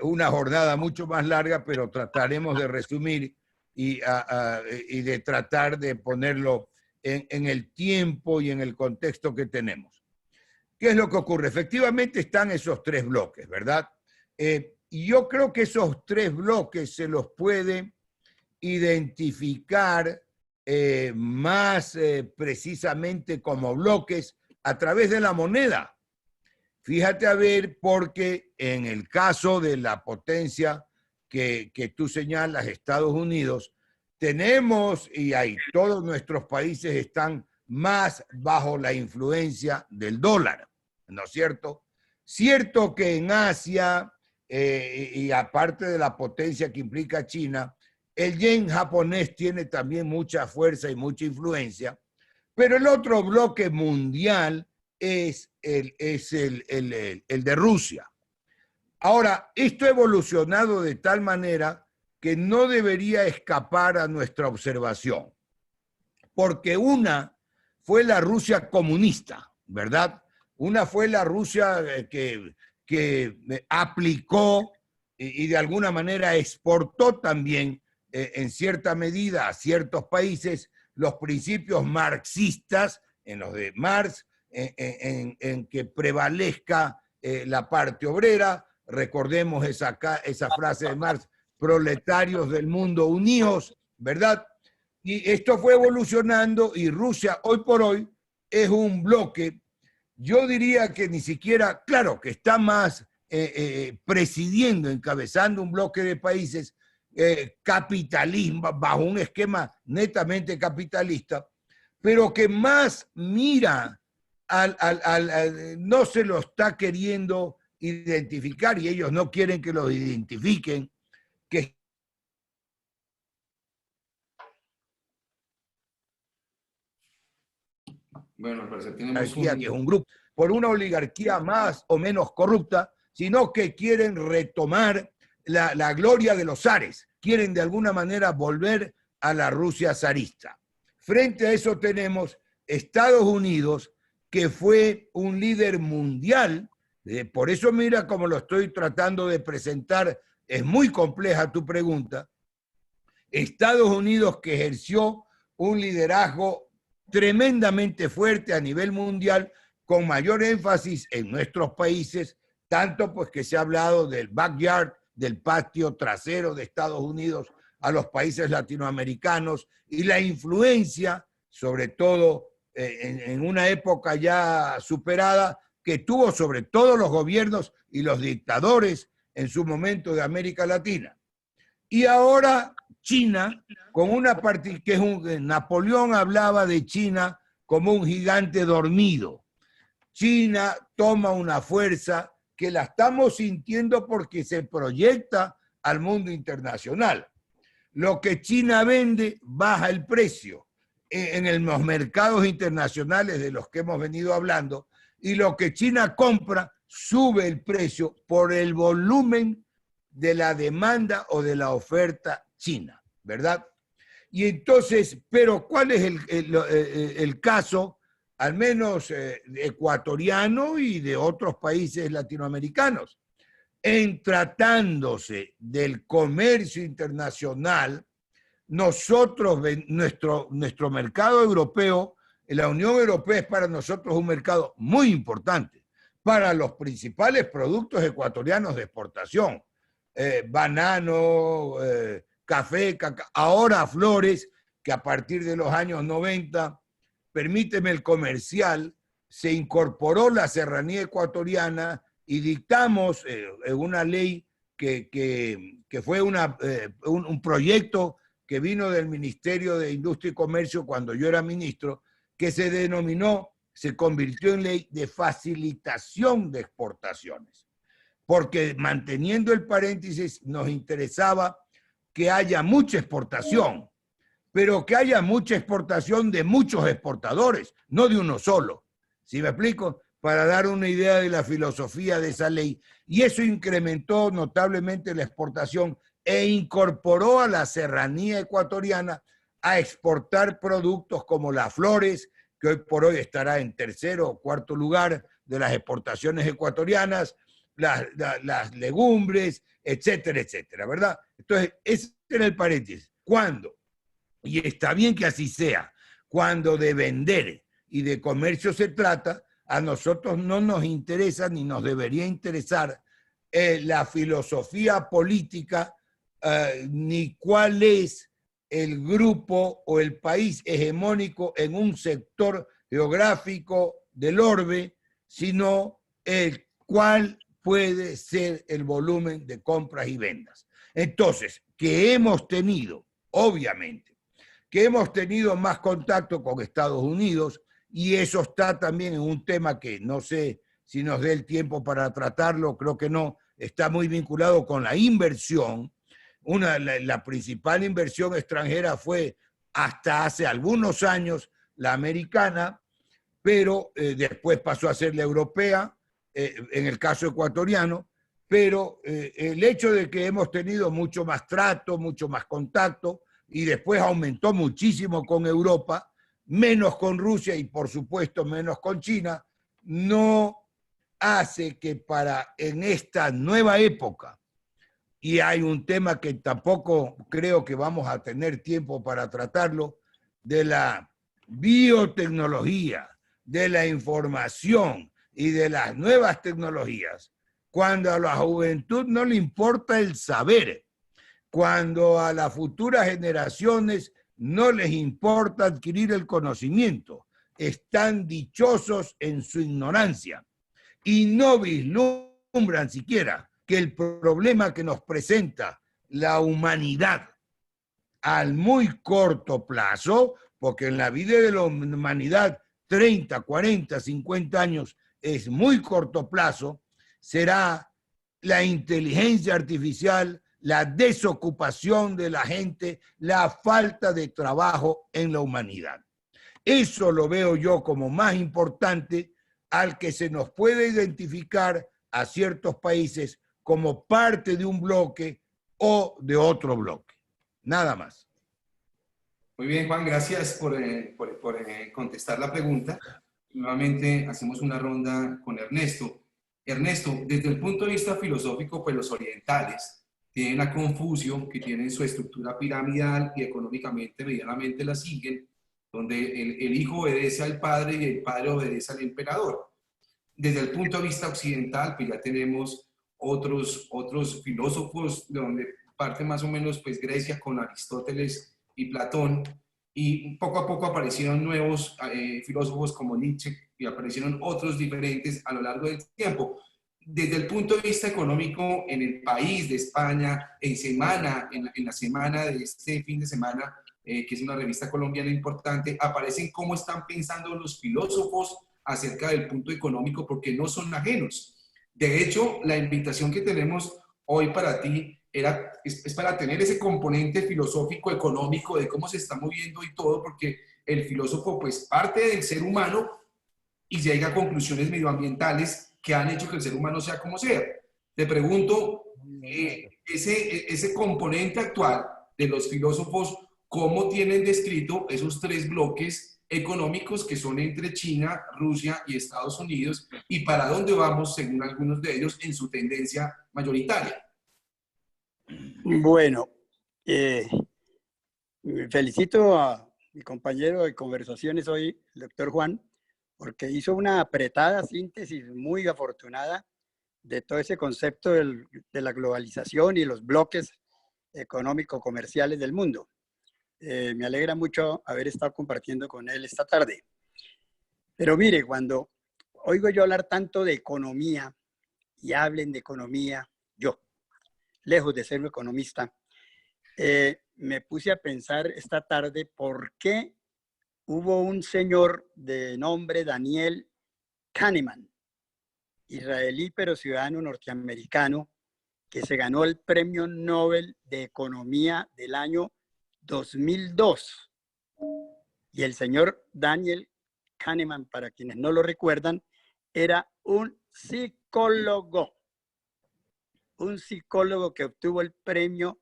una jornada mucho más larga, pero trataremos de resumir y de tratar de ponerlo en el tiempo y en el contexto que tenemos. ¿Qué es lo que ocurre? Efectivamente están esos 3 bloques, ¿verdad? Y yo creo que esos 3 bloques se los puede identificar más precisamente como bloques a través de la moneda. Fíjate a ver, porque en el caso de la potencia que tú señalas, Estados Unidos, tenemos, y ahí todos nuestros países están más bajo la influencia del dólar, ¿no es cierto? Cierto que en Asia, y aparte de la potencia que implica China, el yen japonés tiene también mucha fuerza y mucha influencia, pero el otro bloque mundial es el de Rusia. Ahora, esto ha evolucionado de tal manera que no debería escapar a nuestra observación, porque una fue la Rusia comunista, ¿verdad? Una fue la Rusia que aplicó y de alguna manera exportó también en cierta medida a ciertos países los principios marxistas, en los de Marx, en que prevalezca la parte obrera. Recordemos esa frase de Marx, proletarios del mundo unidos, ¿verdad? Y esto fue evolucionando y Rusia hoy por hoy es un bloque, yo diría que ni siquiera, claro, que está más presidiendo, encabezando un bloque de países capitalismo, bajo un esquema netamente capitalista, pero que más mira no se lo está queriendo identificar y ellos no quieren que lo identifiquen, que bueno, al parecer tenemos que es un grupo, por una oligarquía más o menos corrupta, sino que quieren retomar la gloria de los zares, quieren de alguna manera volver a la Rusia zarista. Frente a eso tenemos Estados Unidos, que fue un líder mundial, por eso mira cómo lo estoy tratando de presentar, es muy compleja tu pregunta. Estados Unidos, que ejerció un liderazgo tremendamente fuerte a nivel mundial, con mayor énfasis en nuestros países, tanto pues que se ha hablado del backyard, del patio trasero de Estados Unidos a los países latinoamericanos y la influencia, sobre todo en una época ya superada, que tuvo sobre todos los gobiernos y los dictadores en su momento de América Latina. Y ahora China, con una parte que es Napoleón hablaba de China como un gigante dormido. China toma una fuerza que la estamos sintiendo porque se proyecta al mundo internacional. Lo que China vende baja el precio en los mercados internacionales de los que hemos venido hablando, y lo que China compra sube el precio por el volumen de la demanda o de la oferta china, ¿verdad? Y entonces, pero ¿cuál es el caso, al menos ecuatoriano y de otros países latinoamericanos? En tratándose del comercio internacional, nosotros, nuestro mercado europeo La Unión Europea es para nosotros un mercado muy importante para los principales productos ecuatorianos de exportación. Banano, café, cacao, ahora flores, que a partir de los años 90, permíteme el comercial, se incorporó la serranía ecuatoriana y dictamos una ley que fue un proyecto que vino del Ministerio de Industria y Comercio cuando yo era ministro, que se convirtió en ley de facilitación de exportaciones. Porque manteniendo el paréntesis, nos interesaba que haya mucha exportación, pero que haya mucha exportación de muchos exportadores, no de uno solo. ¿Sí me explico? Para dar una idea de la filosofía de esa ley. Y eso incrementó notablemente la exportación e incorporó a la serranía ecuatoriana a exportar productos como las flores, que hoy por hoy estará en tercero o cuarto lugar de las exportaciones ecuatorianas, las legumbres, etcétera, etcétera, ¿verdad? Entonces, ese era el paréntesis. ¿Cuándo? Y está bien que así sea. Cuando de vender y de comercio se trata, a nosotros no nos interesa ni nos debería interesar la filosofía política ni cuál es el grupo o el país hegemónico en un sector geográfico del orbe, sino el cuál puede ser el volumen de compras y ventas. Entonces, que hemos tenido, obviamente, que hemos tenido más contacto con Estados Unidos, y eso está también en un tema que no sé si nos dé el tiempo para tratarlo, creo que no, está muy vinculado con la inversión. La principal inversión extranjera fue hasta hace algunos años la americana, pero después pasó a ser la europea, en el caso ecuatoriano, pero el hecho de que hemos tenido mucho más trato, mucho más contacto, y después aumentó muchísimo con Europa, menos con Rusia y por supuesto menos con China, no hace que en esta nueva época, y hay un tema que tampoco creo que vamos a tener tiempo para tratarlo, de la biotecnología, de la información y de las nuevas tecnologías, cuando a la juventud no le importa el saber, cuando a las futuras generaciones no les importa adquirir el conocimiento, están dichosos en su ignorancia y no vislumbran siquiera que el problema que nos presenta la humanidad al muy corto plazo, porque en la vida de la humanidad 30, 40, 50 años es muy corto plazo, será la inteligencia artificial, la desocupación de la gente, la falta de trabajo en la humanidad. Eso lo veo yo como más importante, al que se nos puede identificar a ciertos países como parte de un bloque o de otro bloque. Nada más. Muy bien, Juan, gracias por contestar la pregunta. Nuevamente hacemos una ronda con Ernesto. Ernesto, desde el punto de vista filosófico, pues los orientales tienen a Confucio, que tienen su estructura piramidal y económicamente, medianamente la siguen, donde el hijo obedece al padre y el padre obedece al emperador. Desde el punto de vista occidental, pues ya tenemos otros filósofos, de donde parte más o menos pues Grecia con Aristóteles y Platón, y poco a poco aparecieron nuevos filósofos como Nietzsche, y aparecieron otros diferentes a lo largo del tiempo. Desde el punto de vista económico, en el país de España, en la semana de este fin de semana, que es una revista colombiana importante, aparecen cómo están pensando los filósofos acerca del punto económico, porque no son ajenos. De hecho, la invitación que tenemos hoy para ti es para tener ese componente filosófico económico de cómo se está moviendo y todo, porque el filósofo pues parte del ser humano y llega a conclusiones medioambientales que han hecho que el ser humano sea como sea. Te pregunto, ese componente actual de los filósofos, ¿cómo tienen descrito esos tres bloques económicos que son entre China, Rusia y Estados Unidos, y para dónde vamos, según algunos de ellos, en su tendencia mayoritaria? Bueno, felicito a mi compañero de conversaciones hoy, el doctor Juan, porque hizo una apretada síntesis muy afortunada de todo ese concepto de la globalización y los bloques económico-comerciales del mundo. Me alegra mucho haber estado compartiendo con él esta tarde. Pero mire, cuando oigo yo hablar tanto de economía y hablen de economía, yo, lejos de ser un economista, me puse a pensar esta tarde por qué hubo un señor de nombre Daniel Kahneman, israelí pero ciudadano norteamericano, que se ganó el Premio Nobel de Economía del año 2002. Y el señor Daniel Kahneman, para quienes no lo recuerdan, era un psicólogo que obtuvo el Premio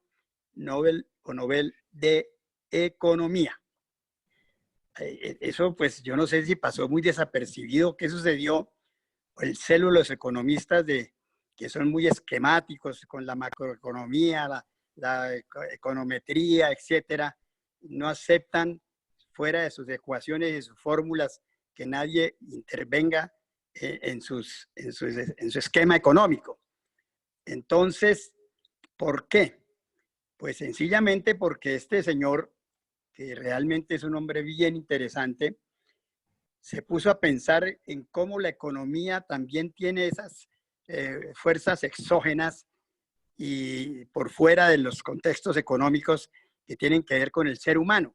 Nobel o Nobel de Economía. Eso pues yo no sé si pasó muy desapercibido. ¿Qué sucedió? El celo de los economistas que son muy esquemáticos con la macroeconomía, la econometría, etcétera, no aceptan fuera de sus ecuaciones y sus fórmulas que nadie intervenga en su esquema económico. Entonces, ¿por qué? Pues sencillamente porque este señor, que realmente es un hombre bien interesante, se puso a pensar en cómo la economía también tiene esas fuerzas exógenas y por fuera de los contextos económicos que tienen que ver con el ser humano.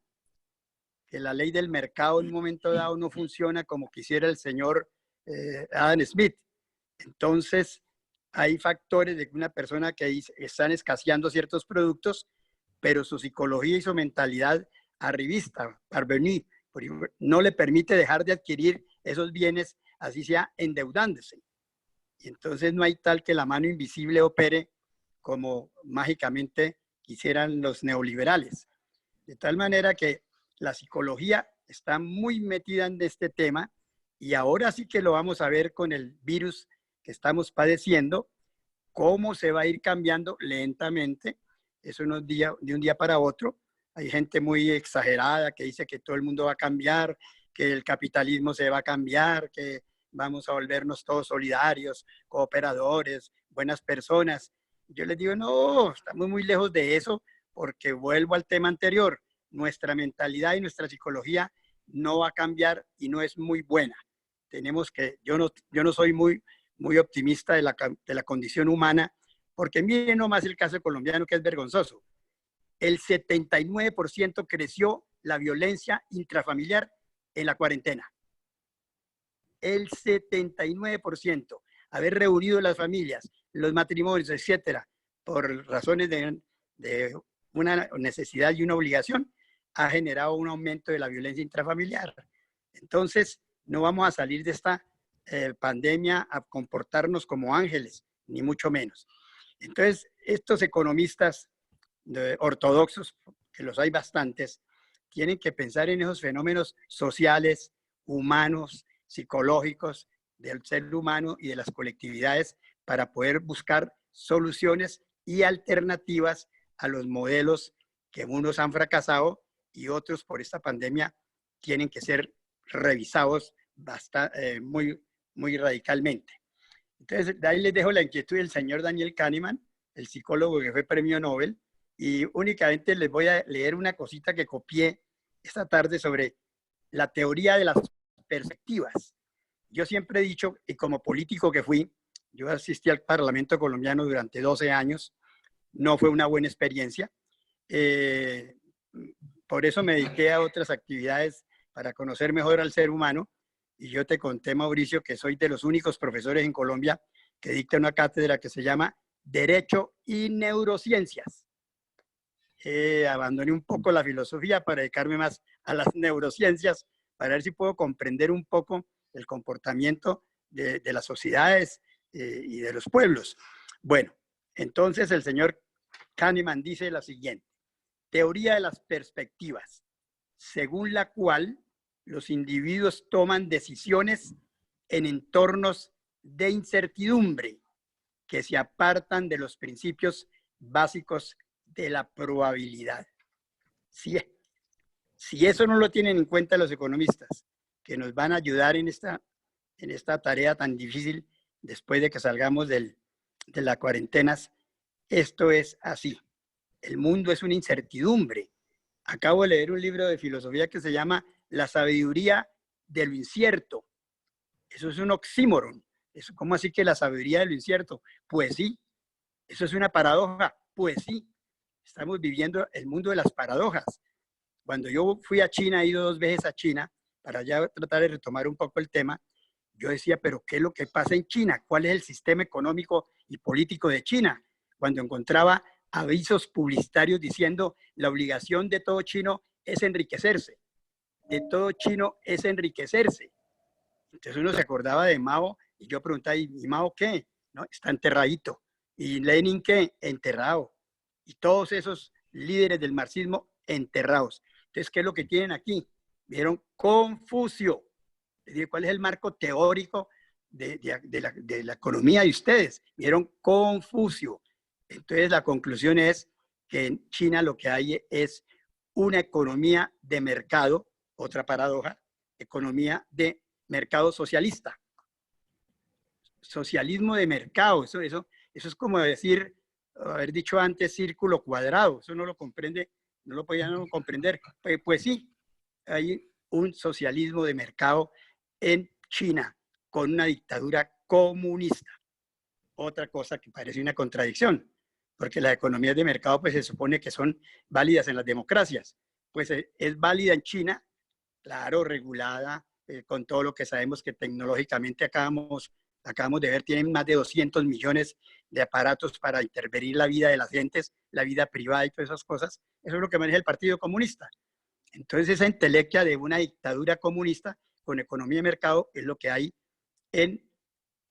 Que la ley del mercado en un momento dado no funciona como quisiera el señor Adam Smith. Entonces, hay factores de una persona que están escaseando ciertos productos, pero su psicología y su mentalidad arribista, parvenu, no le permite dejar de adquirir esos bienes, así sea endeudándose. Y entonces no hay tal que la mano invisible opere como mágicamente quisieran los neoliberales. De tal manera que la psicología está muy metida en este tema y ahora sí que lo vamos a ver con el virus que estamos padeciendo, cómo se va a ir cambiando lentamente. Eso no es de un día para otro. Hay gente muy exagerada que dice que todo el mundo va a cambiar, que el capitalismo se va a cambiar, que vamos a volvernos todos solidarios, cooperadores, buenas personas. Yo les digo, no, estamos muy lejos de eso, porque vuelvo al tema anterior. Nuestra mentalidad y nuestra psicología no va a cambiar y no es muy buena. Tenemos que, yo no soy muy optimista de la condición humana, porque miren nomás el caso colombiano, que es vergonzoso. El 79% creció la violencia intrafamiliar en la cuarentena. El 79%. Haber reunido las familias, los matrimonios, etcétera, por razones de una necesidad y una obligación, ha generado un aumento de la violencia intrafamiliar. Entonces, no vamos a salir de esta pandemia a comportarnos como ángeles, ni mucho menos. Entonces, estos economistas ortodoxos, que los hay bastantes, tienen que pensar en esos fenómenos sociales, humanos, psicológicos del ser humano y de las colectividades para poder buscar soluciones y alternativas a los modelos que unos han fracasado y otros por esta pandemia tienen que ser revisados muy radicalmente. Entonces, de ahí les dejo la inquietud del señor Daniel Kahneman, el psicólogo que fue premio Nobel, y únicamente les voy a leer una cosita que copié esta tarde sobre la teoría de las perspectivas. Yo siempre he dicho, y como político que fui, yo asistí al Parlamento colombiano durante 12 años, no fue una buena experiencia. Por eso me dediqué a otras actividades para conocer mejor al ser humano. Y yo te conté, Mauricio, que soy de los únicos profesores en Colombia que dicta una cátedra que se llama Derecho y Neurociencias. Abandoné un poco la filosofía para dedicarme más a las neurociencias, para ver si puedo comprender un poco el comportamiento de las sociedades y de los pueblos. Bueno, entonces el señor Kahneman dice la siguiente: teoría de las perspectivas, según la cual los individuos toman decisiones en entornos de incertidumbre que se apartan de los principios básicos de la probabilidad. Si eso no lo tienen en cuenta los economistas, que nos van a ayudar en esta tarea tan difícil después de que salgamos de las cuarentenas, esto es así. El mundo es una incertidumbre. Acabo de leer un libro de filosofía que se llama La sabiduría de lo incierto. Eso es un oxímoron. ¿Cómo así que la sabiduría de lo incierto? Pues sí. ¿Eso es una paradoja? Pues sí. Estamos viviendo el mundo de las paradojas. Cuando yo fui a China, he ido 2 veces a China, para ya tratar de retomar un poco el tema, yo decía, pero ¿qué es lo que pasa en China? ¿Cuál es el sistema económico y político de China? Cuando encontraba avisos publicitarios diciendo la obligación de todo chino es enriquecerse. De todo chino es enriquecerse. Entonces uno se acordaba de Mao y yo preguntaba, ¿y Mao qué? ¿No? Está enterradito. ¿Y Lenin qué? Enterrado. Y todos esos líderes del marxismo enterrados. Entonces, ¿qué es lo que tienen aquí? Vieron Confucio. ¿Cuál es el marco teórico de la economía de ustedes? Vieron Confucio. Entonces, la conclusión es que en China lo que hay es una economía de mercado, otra paradoja, economía de mercado socialista. Socialismo de mercado, eso es como decir, haber dicho antes círculo cuadrado, eso no lo comprende, no lo podían comprender. Pues sí, hay un socialismo de mercado en China con una dictadura comunista. Otra cosa que parece una contradicción, porque las economías de mercado pues se supone que son válidas en las democracias. Pues es válida en China, claro, regulada, con todo lo que sabemos que tecnológicamente acabamos de ver, tienen más de 200 millones de aparatos para intervenir la vida de las gentes, la vida privada y todas esas cosas. Eso es lo que maneja el Partido Comunista. Entonces, esa entelequia de una dictadura comunista con economía de mercado es lo que hay en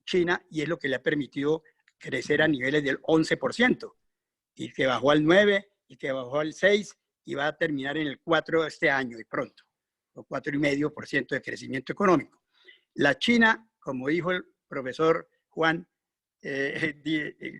China y es lo que le ha permitido crecer a niveles del 11% y que bajó al 9% y que bajó al 6% y va a terminar en el 4% este año de pronto, o 4,5% de crecimiento económico. La China, como dijo el profesor Juan,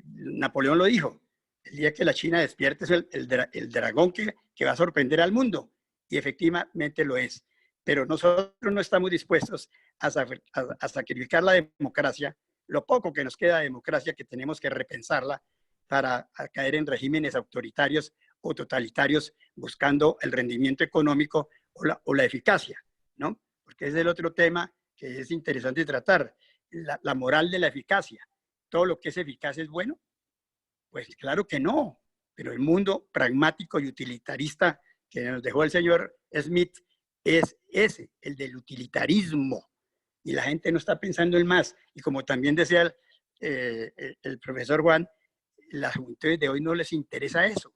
Napoleón lo dijo, el día que la China despierte es el dragón que va a sorprender al mundo, y efectivamente lo es. Pero nosotros no estamos dispuestos a sacrificar la democracia, lo poco que nos queda de democracia, que tenemos que repensarla para caer en regímenes autoritarios o totalitarios buscando el rendimiento económico o la eficacia, ¿no? Porque ese es el otro tema que es interesante tratar, la moral de la eficacia. ¿Todo lo que es eficaz es bueno? Pues claro que no, pero el mundo pragmático y utilitarista que nos dejó el señor Smith es ese, el del utilitarismo. Y la gente no está pensando en más. Y como también decía el profesor Juan, las juventudes de hoy no les interesa eso.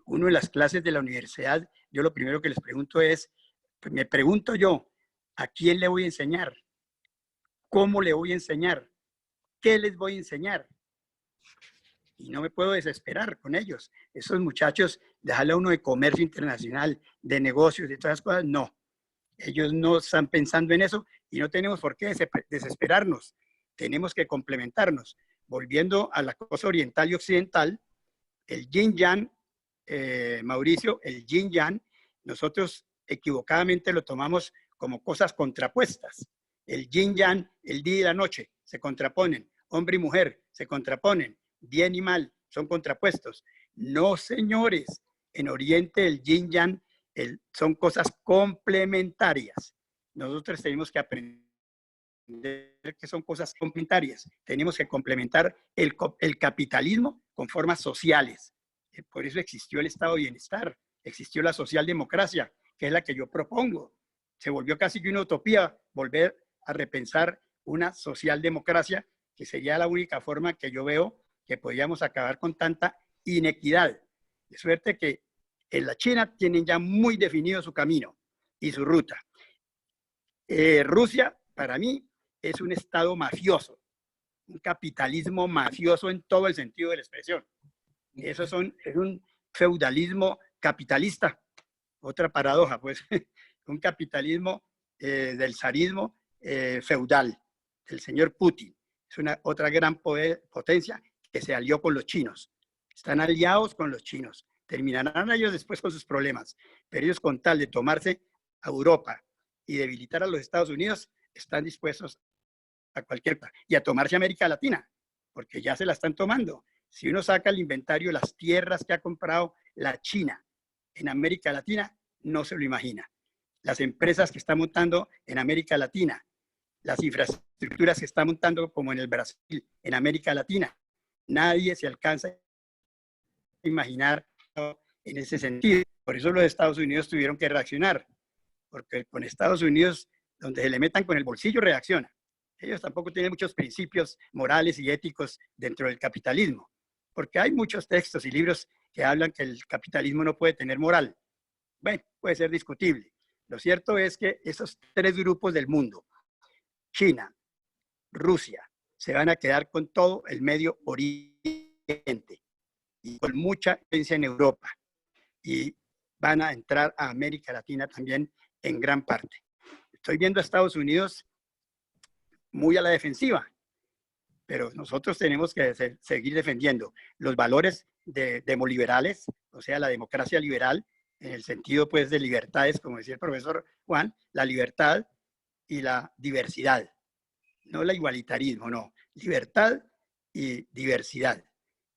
Uno en las clases de la universidad, yo lo primero que les pregunto es, pues me pregunto yo, ¿a quién le voy a enseñar? ¿Cómo le voy a enseñar? ¿Qué les voy a enseñar? Y no me puedo desesperar con ellos. Esos muchachos, dejarle a uno de comercio internacional, de negocios, de todas las cosas, no. Ellos no están pensando en eso y no tenemos por qué desesperarnos. Tenemos que complementarnos. Volviendo a la cosa oriental y occidental, el yin-yang, Mauricio, el yin-yang, nosotros equivocadamente lo tomamos como cosas contrapuestas. El yin-yang, el día y la noche, se contraponen. Hombre y mujer se contraponen. Bien y mal son contrapuestos. No, señores. En Oriente el yin-yang son cosas complementarias. Nosotros tenemos que aprender que son cosas complementarias. Tenemos que complementar el capitalismo con formas sociales. Por eso existió el estado de bienestar, existió la socialdemocracia, que es la que yo propongo. Se volvió casi que una utopía volver a repensar una socialdemocracia, que sería la única forma que yo veo que podríamos acabar con tanta inequidad. De suerte que en la China tienen ya muy definido su camino y su ruta. Rusia, para mí, es un estado mafioso, un capitalismo mafioso en todo el sentido de la expresión. Es un feudalismo capitalista, otra paradoja, pues, un capitalismo del zarismo feudal, del señor Putin. Es otra gran potencia que se alió con los chinos. Están aliados con los chinos. Terminarán ellos después con sus problemas, pero ellos con tal de tomarse a Europa y debilitar a los Estados Unidos, están dispuestos a cualquier parte y a tomarse América Latina, porque ya se la están tomando. Si uno saca el inventario, las tierras que ha comprado la China en América Latina, no se lo imagina. Las empresas que está montando en América Latina, las infraestructuras que está montando como en el Brasil, en América Latina, nadie se alcanza a imaginar en ese sentido. Por eso los Estados Unidos tuvieron que reaccionar, porque con Estados Unidos, donde se le metan con el bolsillo, reacciona. Ellos tampoco tienen muchos principios morales y éticos dentro del capitalismo, porque hay muchos textos y libros que hablan que el capitalismo no puede tener moral. Bueno, puede ser discutible. Lo cierto es que esos tres grupos del mundo, China, Rusia, se van a quedar con todo el Medio Oriente y con mucha influencia en Europa. Y van a entrar a América Latina también en gran parte. Estoy viendo a Estados Unidos muy a la defensiva, pero nosotros tenemos que seguir defendiendo los valores demoliberales, o sea, la democracia liberal, en el sentido pues de libertades, como decía el profesor Juan, la libertad y la diversidad, no el igualitarismo, no, libertad y diversidad.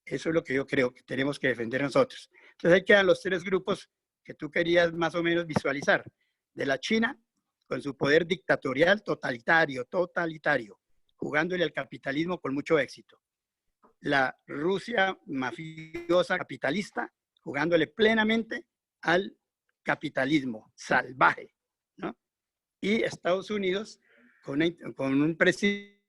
Eso es lo que yo creo que tenemos que defender nosotros. Entonces ahí quedan los tres grupos que tú querías más o menos visualizar. De la China, con su poder dictatorial totalitario, jugándole al capitalismo con mucho éxito. La Rusia mafiosa capitalista, jugándole plenamente al capitalismo salvaje, ¿no? Y Estados Unidos con un presidente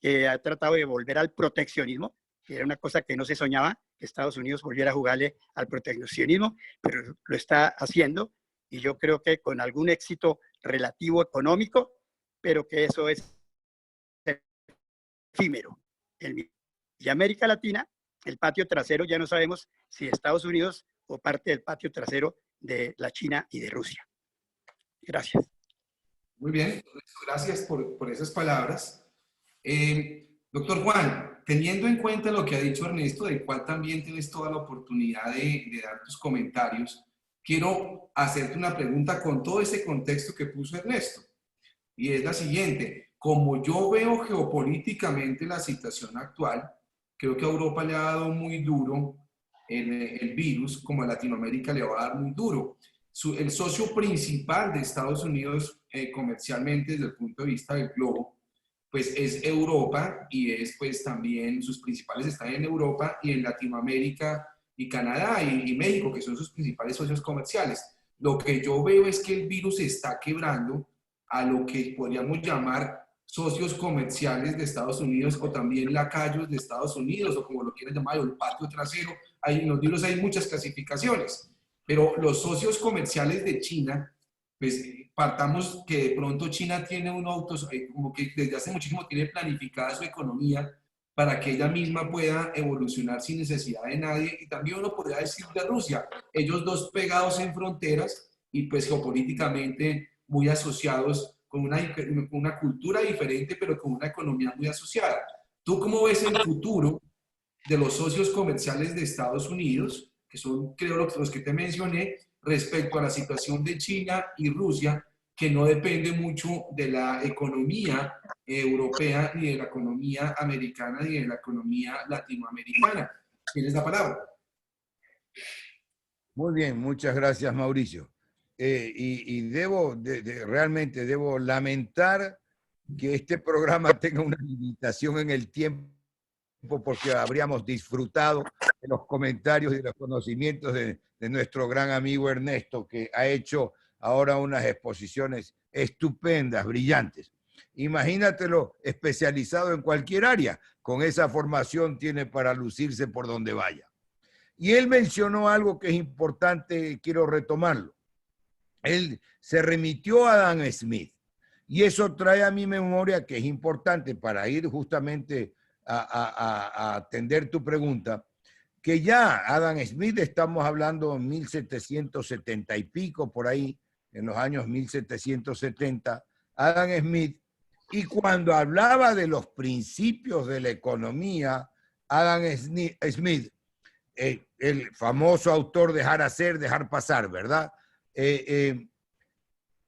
que ha tratado de volver al proteccionismo, que era una cosa que no se soñaba, que Estados Unidos volviera a jugarle al proteccionismo, pero lo está haciendo, y yo creo que con algún éxito relativo económico, pero que eso es efímero. Y América Latina, el patio trasero, ya no sabemos si Estados Unidos o parte del patio trasero de la China y de Rusia. Gracias. Muy bien, gracias por esas palabras. Doctor Juan, teniendo en cuenta lo que ha dicho Ernesto, del cual también tienes toda la oportunidad de dar tus comentarios, quiero hacerte una pregunta con todo ese contexto que puso Ernesto. Y es la siguiente: como yo veo geopolíticamente la situación actual, creo que a Europa le ha dado muy duro el virus, como a Latinoamérica le va a dar muy duro. El socio principal de Estados Unidos comercialmente desde el punto de vista del globo, pues es Europa, y es pues también sus principales están en Europa y en Latinoamérica y Canadá y México, que son sus principales socios comerciales. Lo que yo veo es que el virus está quebrando a lo que podríamos llamar socios comerciales de Estados Unidos, o también lacayos de Estados Unidos, o como lo quieran llamar, o el patio trasero. En los libros hay muchas clasificaciones, pero los socios comerciales de China, pues partamos que de pronto China tiene como que desde hace muchísimo tiene planificada su economía para que ella misma pueda evolucionar sin necesidad de nadie. Y también uno podría decir de Rusia, ellos dos pegados en fronteras y pues geopolíticamente muy asociados, con una cultura diferente, pero con una economía muy asociada. ¿Tú cómo ves el futuro de los socios comerciales de Estados Unidos, que son, creo, los que te mencioné, respecto a la situación de China y Rusia, que no depende mucho de la economía europea, ni de la economía americana, ni de la economía latinoamericana? ¿Tienes la palabra? Muy bien, muchas gracias, Mauricio. Realmente debo lamentar que este programa tenga una limitación en el tiempo, porque habríamos disfrutado de los comentarios y los conocimientos de nuestro gran amigo Ernesto, que ha hecho ahora unas exposiciones estupendas, brillantes. Imagínatelo especializado en cualquier área, con esa formación tiene para lucirse por donde vaya. Y él mencionó algo que es importante, quiero retomarlo. Él se remitió a Adam Smith, y eso trae a mi memoria, que es importante para ir justamente a atender tu pregunta, que ya Adam Smith, estamos hablando en 1770 y pico, por ahí, en los años 1770, Adam Smith, y cuando hablaba de los principios de la economía, Adam Smith el famoso autor Dejar hacer, dejar pasar, ¿verdad?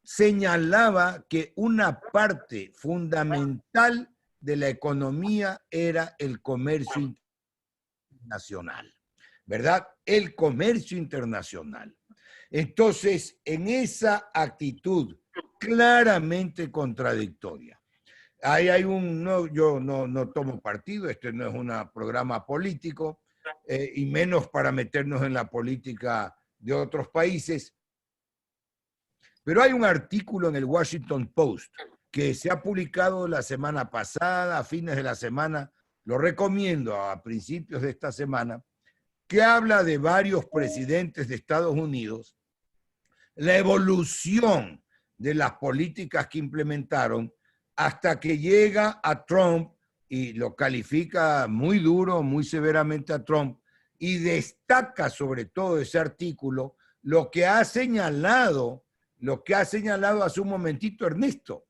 Señalaba que una parte fundamental de la economía era el comercio internacional, ¿verdad? El comercio internacional. Entonces, en esa actitud claramente contradictoria, ahí hay yo no tomo partido, este no es un programa político, y menos para meternos en la política de otros países, pero hay un artículo en el Washington Post que se ha publicado la semana pasada, a fines de la semana, lo recomiendo a principios de esta semana, que habla de varios presidentes de Estados Unidos, la evolución de las políticas que implementaron hasta que llega a Trump y lo califica muy duro, muy severamente a Trump, y destaca sobre todo ese artículo lo que ha señalado hace un momentito Ernesto,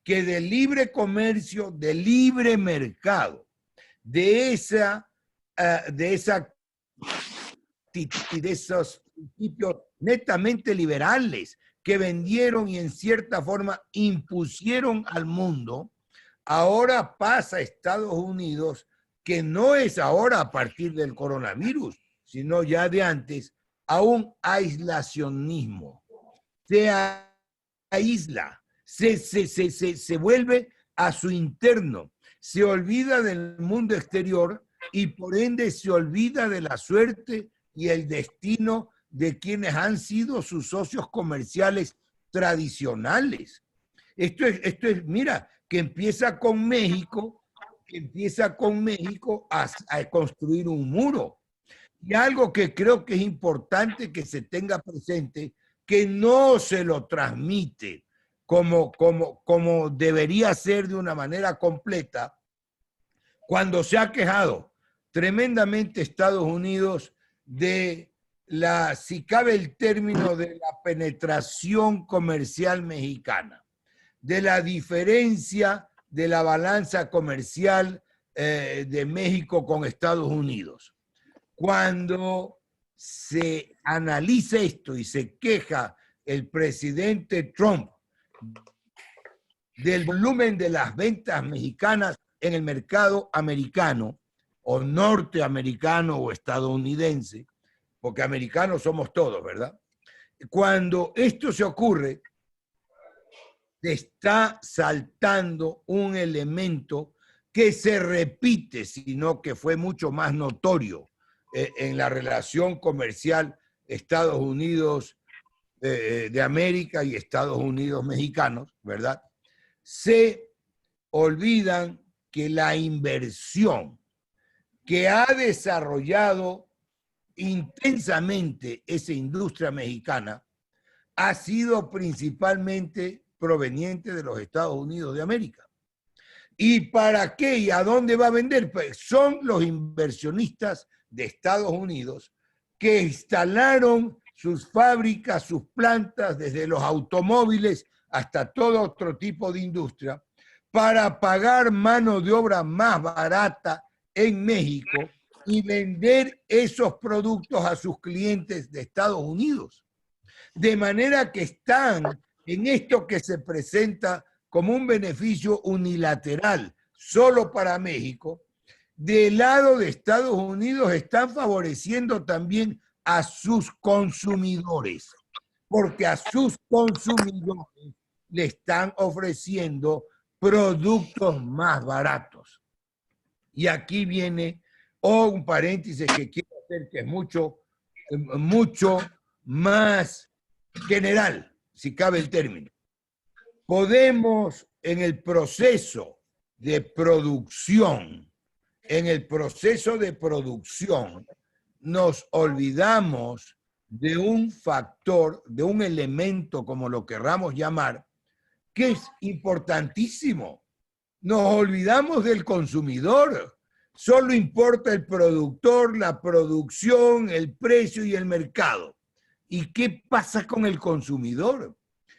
que del libre comercio, del libre mercado, de esos principios netamente liberales que vendieron y en cierta forma impusieron al mundo, ahora pasa a Estados Unidos, que no es ahora a partir del coronavirus, sino ya de antes, a un aislacionismo. Se aísla, se vuelve a su interno, se olvida del mundo exterior y por ende se olvida de la suerte y el destino de quienes han sido sus socios comerciales tradicionales. Esto es, mira, que empieza con México a construir un muro. Y algo que creo que es importante que se tenga presente, que no se lo transmite como debería ser de una manera completa, cuando se ha quejado tremendamente Estados Unidos de si cabe el término, de la penetración comercial mexicana, de la diferencia de la balanza comercial de México con Estados Unidos. Cuando se analiza esto y se queja el presidente Trump del volumen de las ventas mexicanas en el mercado americano o norteamericano o estadounidense, porque americanos somos todos, ¿verdad? Cuando esto se ocurre, se está saltando un elemento que se repite, sino que fue mucho más notorio en la relación comercial Estados Unidos de América y Estados Unidos mexicanos, ¿verdad? Se olvidan que la inversión que ha desarrollado intensamente esa industria mexicana ha sido principalmente proveniente de los Estados Unidos de América. ¿Y para qué y a dónde va a vender? Pues son los inversionistas de Estados Unidos que instalaron sus fábricas, sus plantas, desde los automóviles hasta todo otro tipo de industria, para pagar mano de obra más barata en México y vender esos productos a sus clientes de Estados Unidos. De manera que están en esto que se presenta como un beneficio unilateral solo para México, del lado de Estados Unidos están favoreciendo también a sus consumidores, porque a sus consumidores le están ofreciendo productos más baratos. Y aquí viene un paréntesis que quiero hacer, que es mucho más general, si cabe el término. Podemos, en el proceso de producción, nos olvidamos de un factor, de un elemento, como lo querramos llamar, que es importantísimo. Nos olvidamos del consumidor. Solo importa el productor, la producción, el precio y el mercado. ¿Y qué pasa con el consumidor?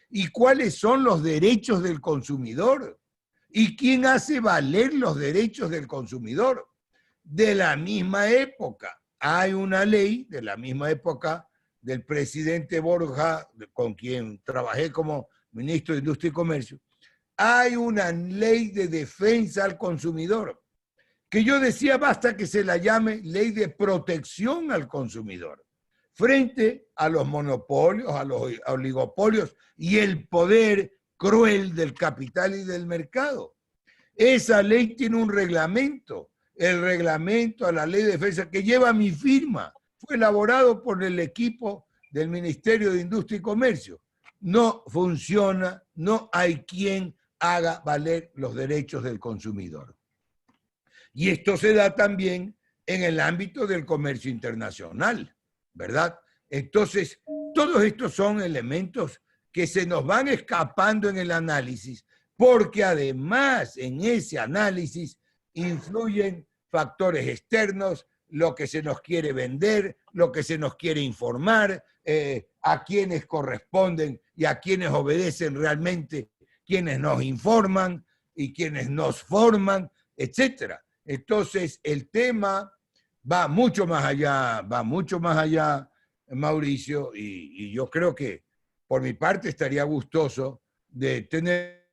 ¿Y cuáles son los derechos del consumidor? ¿Y quién hace valer los derechos del consumidor? De la misma época, hay una ley de la misma época del presidente Borja, con quien trabajé como ministro de Industria y Comercio, hay una ley de defensa al consumidor, que yo decía basta que se la llame ley de protección al consumidor, frente a los monopolios, a los oligopolios y el poder cruel del capital y del mercado. Esa ley tiene un reglamento, el reglamento a la ley de defensa que lleva mi firma, fue elaborado por el equipo del Ministerio de Industria y Comercio. No funciona, no hay quien haga valer los derechos del consumidor. Y esto se da también en el ámbito del comercio internacional, ¿verdad? Entonces, todos estos son elementos que se nos van escapando en el análisis, porque además en ese análisis influyen factores externos, lo que se nos quiere vender, lo que se nos quiere informar, a quienes corresponden y a quienes obedecen realmente, quienes nos informan y quienes nos forman, etcétera. Entonces, el tema va mucho más allá, Mauricio, y yo creo que por mi parte estaría gustoso de tener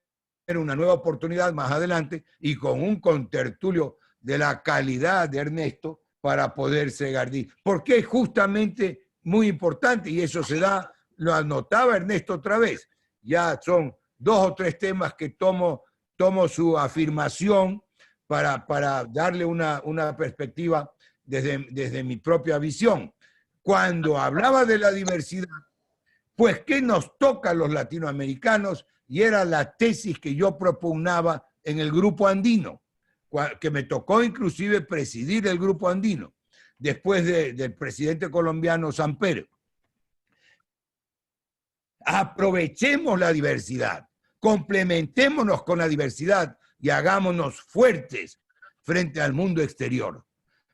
una nueva oportunidad más adelante y con un contertulio de la calidad de Ernesto para poder seguir. Porque es justamente muy importante, y eso se da, lo anotaba Ernesto otra vez, ya son 2 o 3 temas que tomo su afirmación para darle una perspectiva desde mi propia visión. Cuando hablaba de la diversidad, pues ¿qué nos toca a los latinoamericanos? Y era la tesis que yo propugnaba en el Grupo Andino, que me tocó inclusive presidir el Grupo Andino, después del presidente colombiano Samper. Aprovechemos la diversidad, complementémonos con la diversidad y hagámonos fuertes frente al mundo exterior.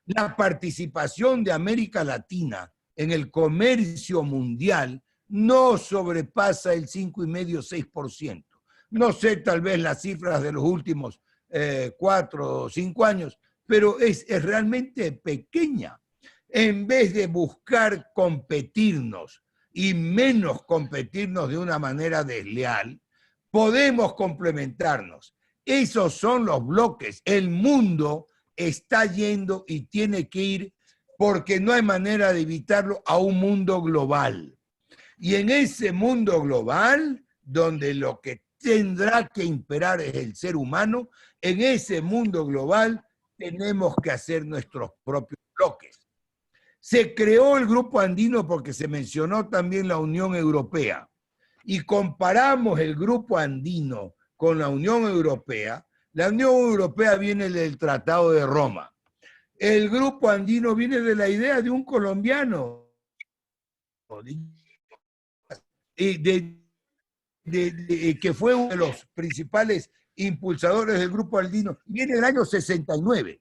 La participación de América Latina en el comercio mundial no sobrepasa el 5,5–6%. No sé tal vez las cifras de los últimos 4 o 5 años, pero es realmente pequeña. En vez de buscar competirnos y menos competirnos de una manera desleal, podemos complementarnos. Esos son los bloques. El mundo está yendo y tiene que ir, porque no hay manera de evitarlo, a un mundo global. Y en ese mundo global, donde lo que tendrá que imperar es el ser humano, en ese mundo global tenemos que hacer nuestros propios bloques. Se creó el Grupo Andino porque se mencionó también la Unión Europea. Y comparamos el Grupo Andino con la Unión Europea. La Unión Europea viene del Tratado de Roma. El Grupo Andino viene de la idea de un colombiano, que fue uno de los principales impulsadores del Grupo Andino. Viene del año 69.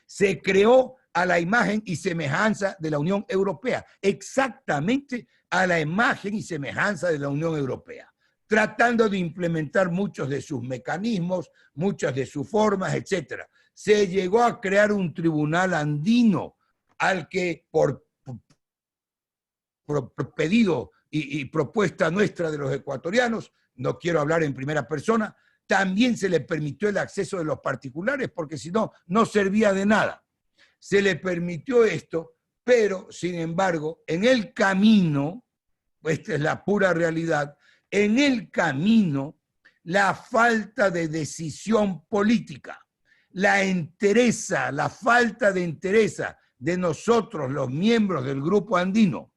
Se creó a la imagen y semejanza de la Unión Europea, exactamente a la imagen y semejanza de la Unión Europea, tratando de implementar muchos de sus mecanismos, muchas de sus formas, etc. Se llegó a crear un tribunal andino al que por pedido y propuesta nuestra de los ecuatorianos, no quiero hablar en primera persona, también se le permitió el acceso de los particulares, porque si no, no servía de nada. Se le permitió esto, pero sin embargo, en el camino, esta es la pura realidad, en el camino, la falta de decisión política, la falta de entereza de nosotros, los miembros del Grupo Andino,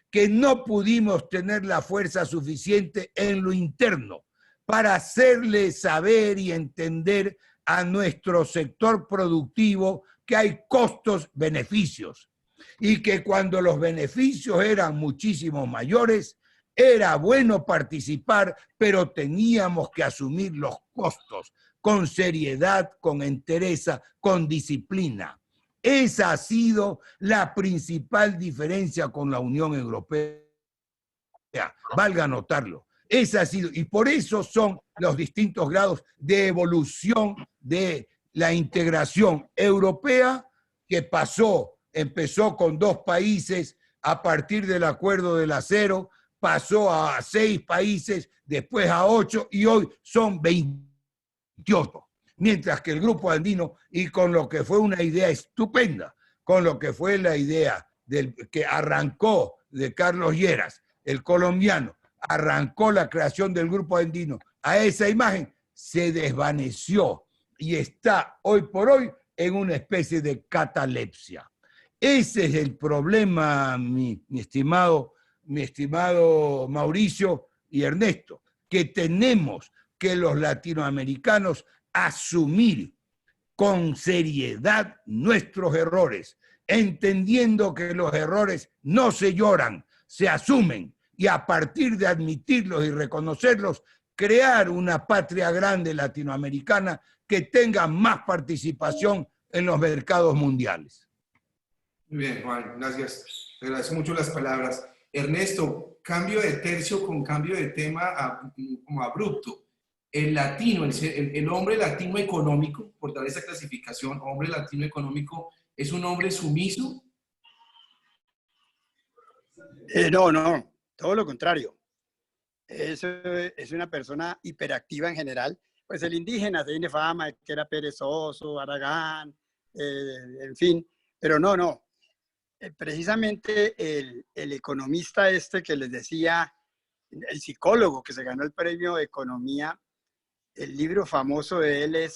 que no pudimos tener la fuerza suficiente en lo interno para hacerle saber y entender a nuestro sector productivo que hay costos-beneficios y que cuando los beneficios eran muchísimo mayores, era bueno participar, pero teníamos que asumir los costos con seriedad, con entereza, con disciplina. Esa ha sido la principal diferencia con la Unión Europea. Valga notarlo. Esa ha sido, y por eso son los distintos grados de evolución de la integración europea, que pasó empezó con 2 países, a partir del acuerdo del acero, pasó a 6 países, después a 8 y hoy son 28. Mientras que el Grupo Andino, y con lo que fue una idea estupenda, con lo que fue la idea que arrancó de Carlos Lleras, el colombiano, arrancó la creación del Grupo Andino, a esa imagen se desvaneció y está hoy por hoy en una especie de catalepsia. Ese es el problema, mi estimado Mauricio y Ernesto, que tenemos que los latinoamericanos asumir con seriedad nuestros errores, entendiendo que los errores no se lloran, se asumen, y a partir de admitirlos y reconocerlos, crear una patria grande latinoamericana que tenga más participación en los mercados mundiales. Muy bien, Juan, gracias. Te agradezco mucho las palabras. Ernesto, cambio de tercio con cambio de tema como abrupto. El latino, el hombre latino económico, por dar esa clasificación, hombre latino económico, ¿es un hombre sumiso? No, todo lo contrario. Es una persona hiperactiva en general. Pues el indígena tiene fama de que era perezoso, haragán, en fin, pero no. Precisamente el economista que les decía, el psicólogo que se ganó el premio de economía, el libro famoso de él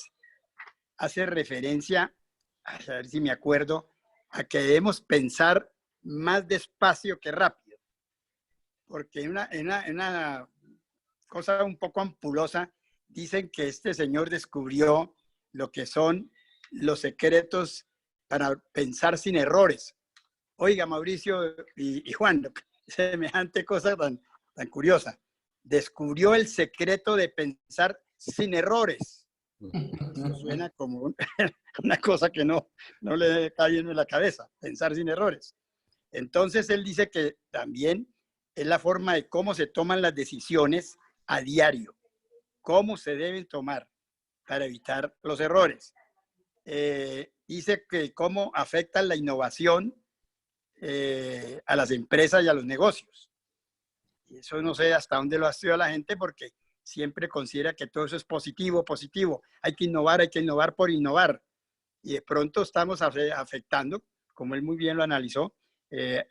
hace referencia, a ver si me acuerdo, a que debemos pensar más despacio que rápido. Porque en una cosa un poco ampulosa, dicen que este señor descubrió lo que son los secretos para pensar sin errores. Oiga, Mauricio y Juan, semejante cosa tan curiosa. Descubrió el secreto de pensar sin errores. Eso suena como una cosa que no le cae en la cabeza, pensar sin errores. Entonces él dice que también es la forma de cómo se toman las decisiones a diario, cómo se deben tomar para evitar los errores. Dice que cómo afecta la innovación a las empresas y a los negocios. Y eso no sé hasta dónde lo ha sido la gente, porque siempre considera que todo eso es positivo. Hay que innovar por innovar. Y de pronto estamos afectando, como él muy bien lo analizó,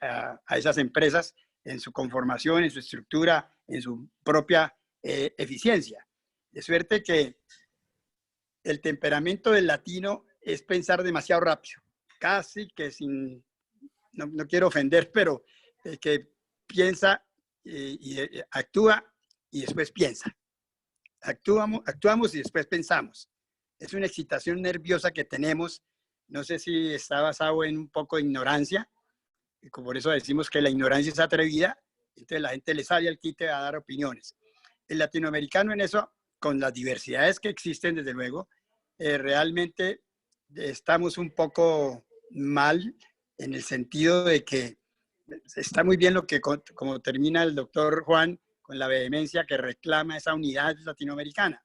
a esas empresas en su conformación, en su estructura, en su propia eficiencia. De suerte que el temperamento del latino es pensar demasiado rápido, casi que sin, no quiero ofender, pero que piensa y actúa y después piensa. Actuamos y después pensamos. Es una excitación nerviosa que tenemos. No sé si está basado en un poco de ignorancia, y por eso decimos que la ignorancia es atrevida, entonces la gente le sale al quite a dar opiniones. El latinoamericano en eso, con las diversidades que existen, desde luego, realmente estamos un poco mal en el sentido de que está muy bien lo que, como termina el doctor Juan, con la vehemencia que reclama esa unidad latinoamericana.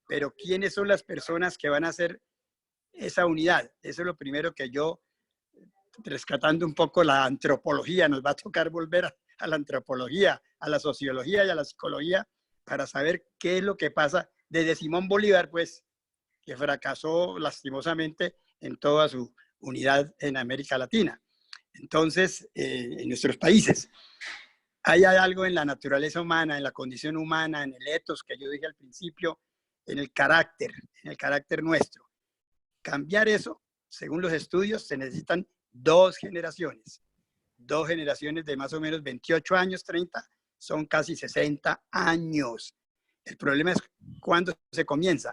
Pero ¿quiénes son las personas que van a hacer esa unidad? Eso es lo primero que yo, rescatando un poco la antropología, nos va a tocar volver a la antropología, a la sociología y a la psicología para saber qué es lo que pasa desde Simón Bolívar, pues, que fracasó lastimosamente en toda su unidad en América Latina. Entonces, en nuestros países, hay algo en la naturaleza humana, en la condición humana, en el ethos que yo dije al principio, en el carácter nuestro. Cambiar eso, según los estudios, se necesitan 2 generaciones. 2 generaciones de más o menos 28 años, 30, son casi 60 años. El problema es cuándo se comienza,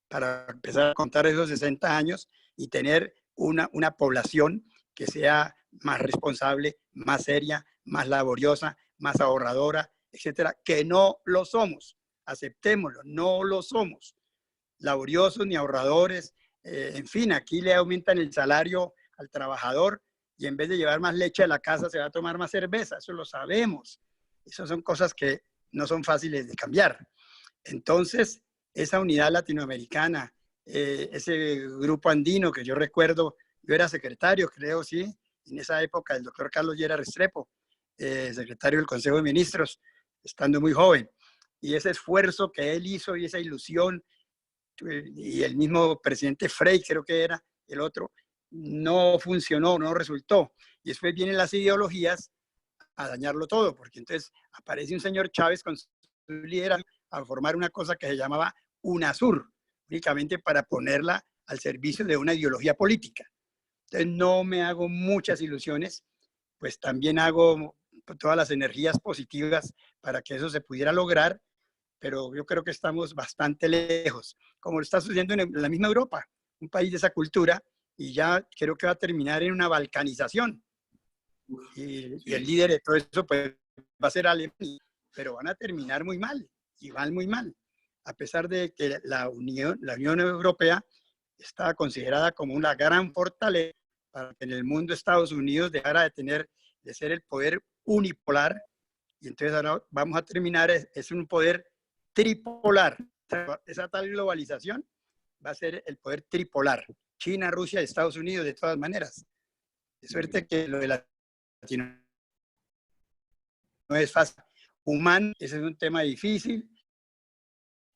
para empezar a contar esos 60 años y tener una población que sea más responsable, más seria, más laboriosa, más ahorradora, etcétera, que no lo somos. Aceptémoslo, no lo somos. Laboriosos ni ahorradores, en fin, aquí le aumentan el salario al trabajador y en vez de llevar más leche a la casa se va a tomar más cerveza, eso lo sabemos. Esas son cosas que no son fáciles de cambiar. Entonces, esa unidad latinoamericana, ese grupo andino que yo recuerdo, yo era secretario, creo, sí, en esa época el doctor Carlos Lleras Restrepo, secretario del Consejo de Ministros, estando muy joven. Y ese esfuerzo que él hizo y esa ilusión, y el mismo presidente Frey, creo que era el otro, no funcionó, no resultó. Y después vienen las ideologías a dañarlo todo, porque entonces aparece un señor Chávez con su liderazgo a formar una cosa que se llamaba UNASUR, únicamente para ponerla al servicio de una ideología política. Entonces no me hago muchas ilusiones, pues también hago todas las energías positivas para que eso se pudiera lograr, pero yo creo que estamos bastante lejos, como lo está sucediendo en la misma Europa, un país de esa cultura, y ya creo que va a terminar en una balcanización. Y el líder de todo eso pues, va a ser Alemania, pero van a terminar muy mal, y van muy mal, a pesar de que la Unión Europea está considerada como una gran fortaleza para que en el mundo Estados Unidos dejara de ser el poder unipolar, y entonces ahora vamos a terminar, es un poder tripolar. Esa tal globalización va a ser el poder tripolar. China, Rusia y Estados Unidos, de todas maneras. De suerte que lo de Latino no es fácil. Humano, ese es un tema difícil,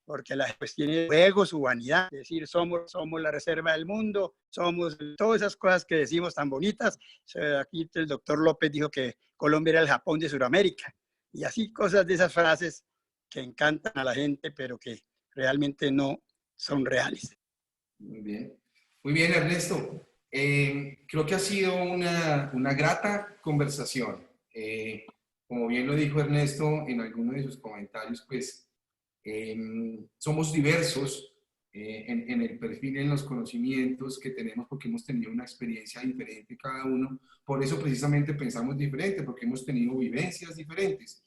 porque la pues tiene juego, su vanidad, es decir, somos la reserva del mundo, somos todas esas cosas que decimos tan bonitas. Aquí el doctor López dijo que Colombia era el Japón de Sudamérica, y así cosas de esas frases que encantan a la gente, pero que realmente no son reales. Muy bien, Ernesto. Creo que ha sido una grata conversación. Como bien lo dijo Ernesto en alguno de sus comentarios, pues somos diversos en el perfil, en los conocimientos que tenemos, porque hemos tenido una experiencia diferente cada uno. Por eso precisamente pensamos diferente, porque hemos tenido vivencias diferentes.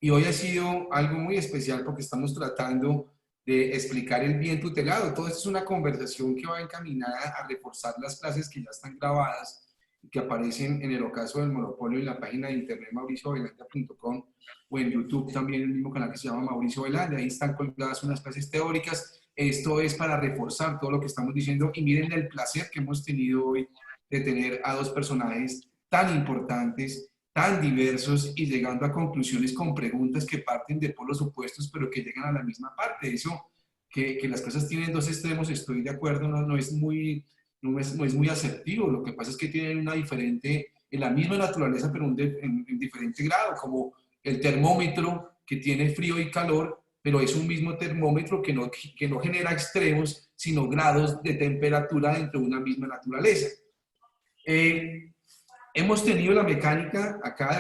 Y hoy ha sido algo muy especial porque estamos tratando de explicar el bien tutelado. Todo esto es una conversación que va encaminada a reforzar las clases que ya están grabadas y que aparecen en el ocaso del monopolio en la página de internet mauriciovelandia.com, o en YouTube también, el mismo canal que se llama Mauricio Velandia. Ahí están colgadas unas clases teóricas. Esto es para reforzar todo lo que estamos diciendo, y miren el placer que hemos tenido hoy de tener a dos personajes tan importantes, tan diversos, y llegando a conclusiones con preguntas que parten de polos opuestos, pero que llegan a la misma parte. Eso, que las cosas tienen dos extremos, estoy de acuerdo, no es muy asertivo. Lo que pasa es que tienen una diferente, en la misma naturaleza, pero en diferente grado, como el termómetro que tiene frío y calor, pero es un mismo termómetro que no genera extremos, sino grados de temperatura dentro de una misma naturaleza. Hemos tenido la mecánica acá de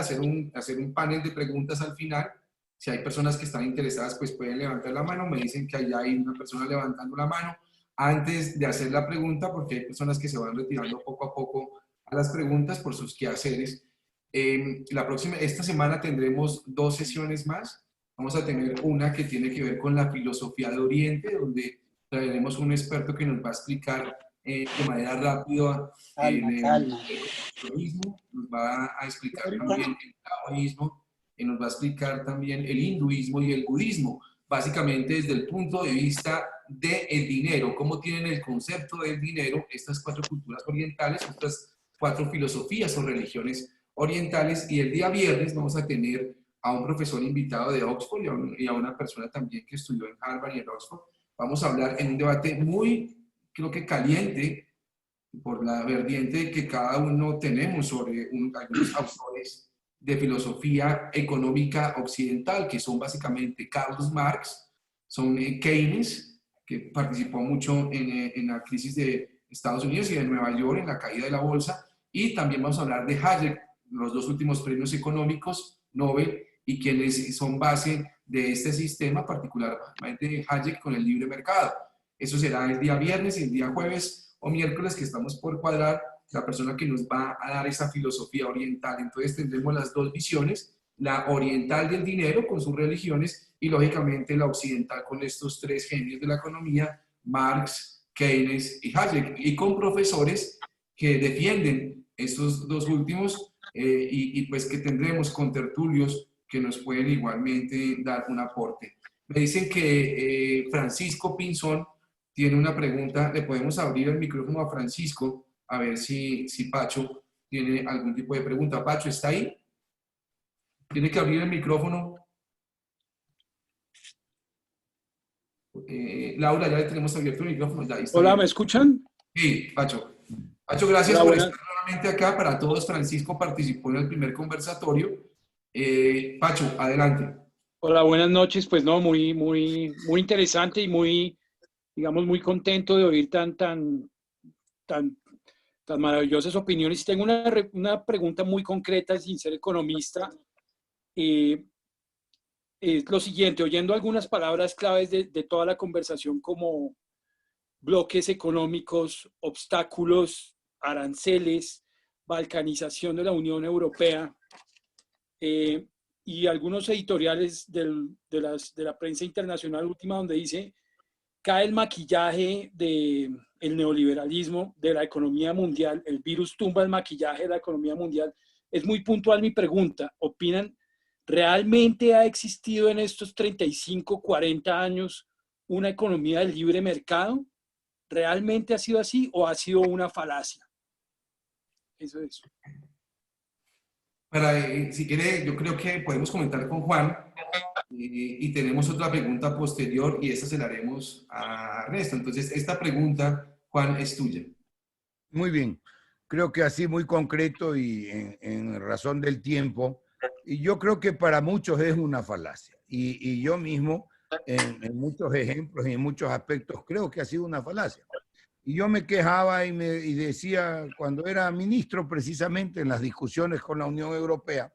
hacer un panel de preguntas al final. Si hay personas que están interesadas, pues pueden levantar la mano. Me dicen que allá hay una persona levantando la mano antes de hacer la pregunta, porque hay personas que se van retirando poco a poco a las preguntas por sus quehaceres. Esta semana tendremos 2 sesiones más. Vamos a tener una que tiene que ver con la filosofía de Oriente, donde traeremos un experto que nos va a explicar de manera rápida el taoísmo, nos va a explicar también el taoísmo, y nos va a explicar también el hinduismo y el budismo, básicamente desde el punto de vista del dinero, cómo tienen el concepto del dinero estas 4 culturas orientales, estas 4 filosofías o religiones orientales. Y el día viernes vamos a tener a un profesor invitado de Oxford y a una persona también que estudió en Harvard y en Oxford. Vamos a hablar en un debate muy, creo que caliente, por la vertiente que cada uno tenemos sobre algunos autores de filosofía económica occidental, que son básicamente Carlos Marx, son Keynes, que participó mucho en la crisis de Estados Unidos y de Nueva York, en la caída de la bolsa, y también vamos a hablar de Hayek, los 2 últimos premios económicos Nobel, y quienes son base de este sistema, particularmente Hayek con el libre mercado. Eso será el día viernes, y el día jueves o miércoles, que estamos por cuadrar, la persona que nos va a dar esa filosofía oriental. Entonces tendremos las 2 visiones, la oriental del dinero con sus religiones, y lógicamente la occidental con estos 3 genios de la economía, Marx, Keynes y Hayek, y con profesores que defienden estos 2 últimos, y pues que tendremos contertulios que nos pueden igualmente dar un aporte. Me dicen que Francisco Pinzón tiene una pregunta. Le podemos abrir el micrófono a Francisco, a ver si Pacho tiene algún tipo de pregunta. Pacho, ¿está ahí? Tiene que abrir el micrófono. Laura, ya le tenemos abierto el micrófono. Ya, ahí está Hola, bien. ¿me escuchan? Sí, Pacho. Pacho, gracias Hola, por buenas. estar nuevamente acá. Para todos, Francisco participó en el primer conversatorio. Pacho, adelante. Hola, buenas noches. Pues no, muy interesante y muy, digamos, muy contento de oír tan maravillosas opiniones. Tengo una pregunta muy concreta, sin ser economista. Es lo siguiente, oyendo algunas palabras claves de toda la conversación como bloques económicos, obstáculos, aranceles, balcanización de la Unión Europea, y algunos editoriales de la prensa internacional última donde dice, cae el maquillaje del neoliberalismo, de la economía mundial, el virus tumba el maquillaje de la economía mundial. Es muy puntual mi pregunta. ¿Opinan, realmente ha existido en estos 35, 40 años una economía del libre mercado? ¿Realmente ha sido así o ha sido una falacia? Eso es. Si quiere, yo creo que podemos comentar con Juan y tenemos otra pregunta posterior y esta se la haremos a Ernesto. Entonces, esta pregunta, Juan, es tuya. Muy bien. Creo que así muy concreto y en razón del tiempo. Y yo creo que para muchos es una falacia. Y yo mismo, en muchos ejemplos y en muchos aspectos, creo que ha sido una falacia. Y yo me quejaba y decía, cuando era ministro precisamente en las discusiones con la Unión Europea,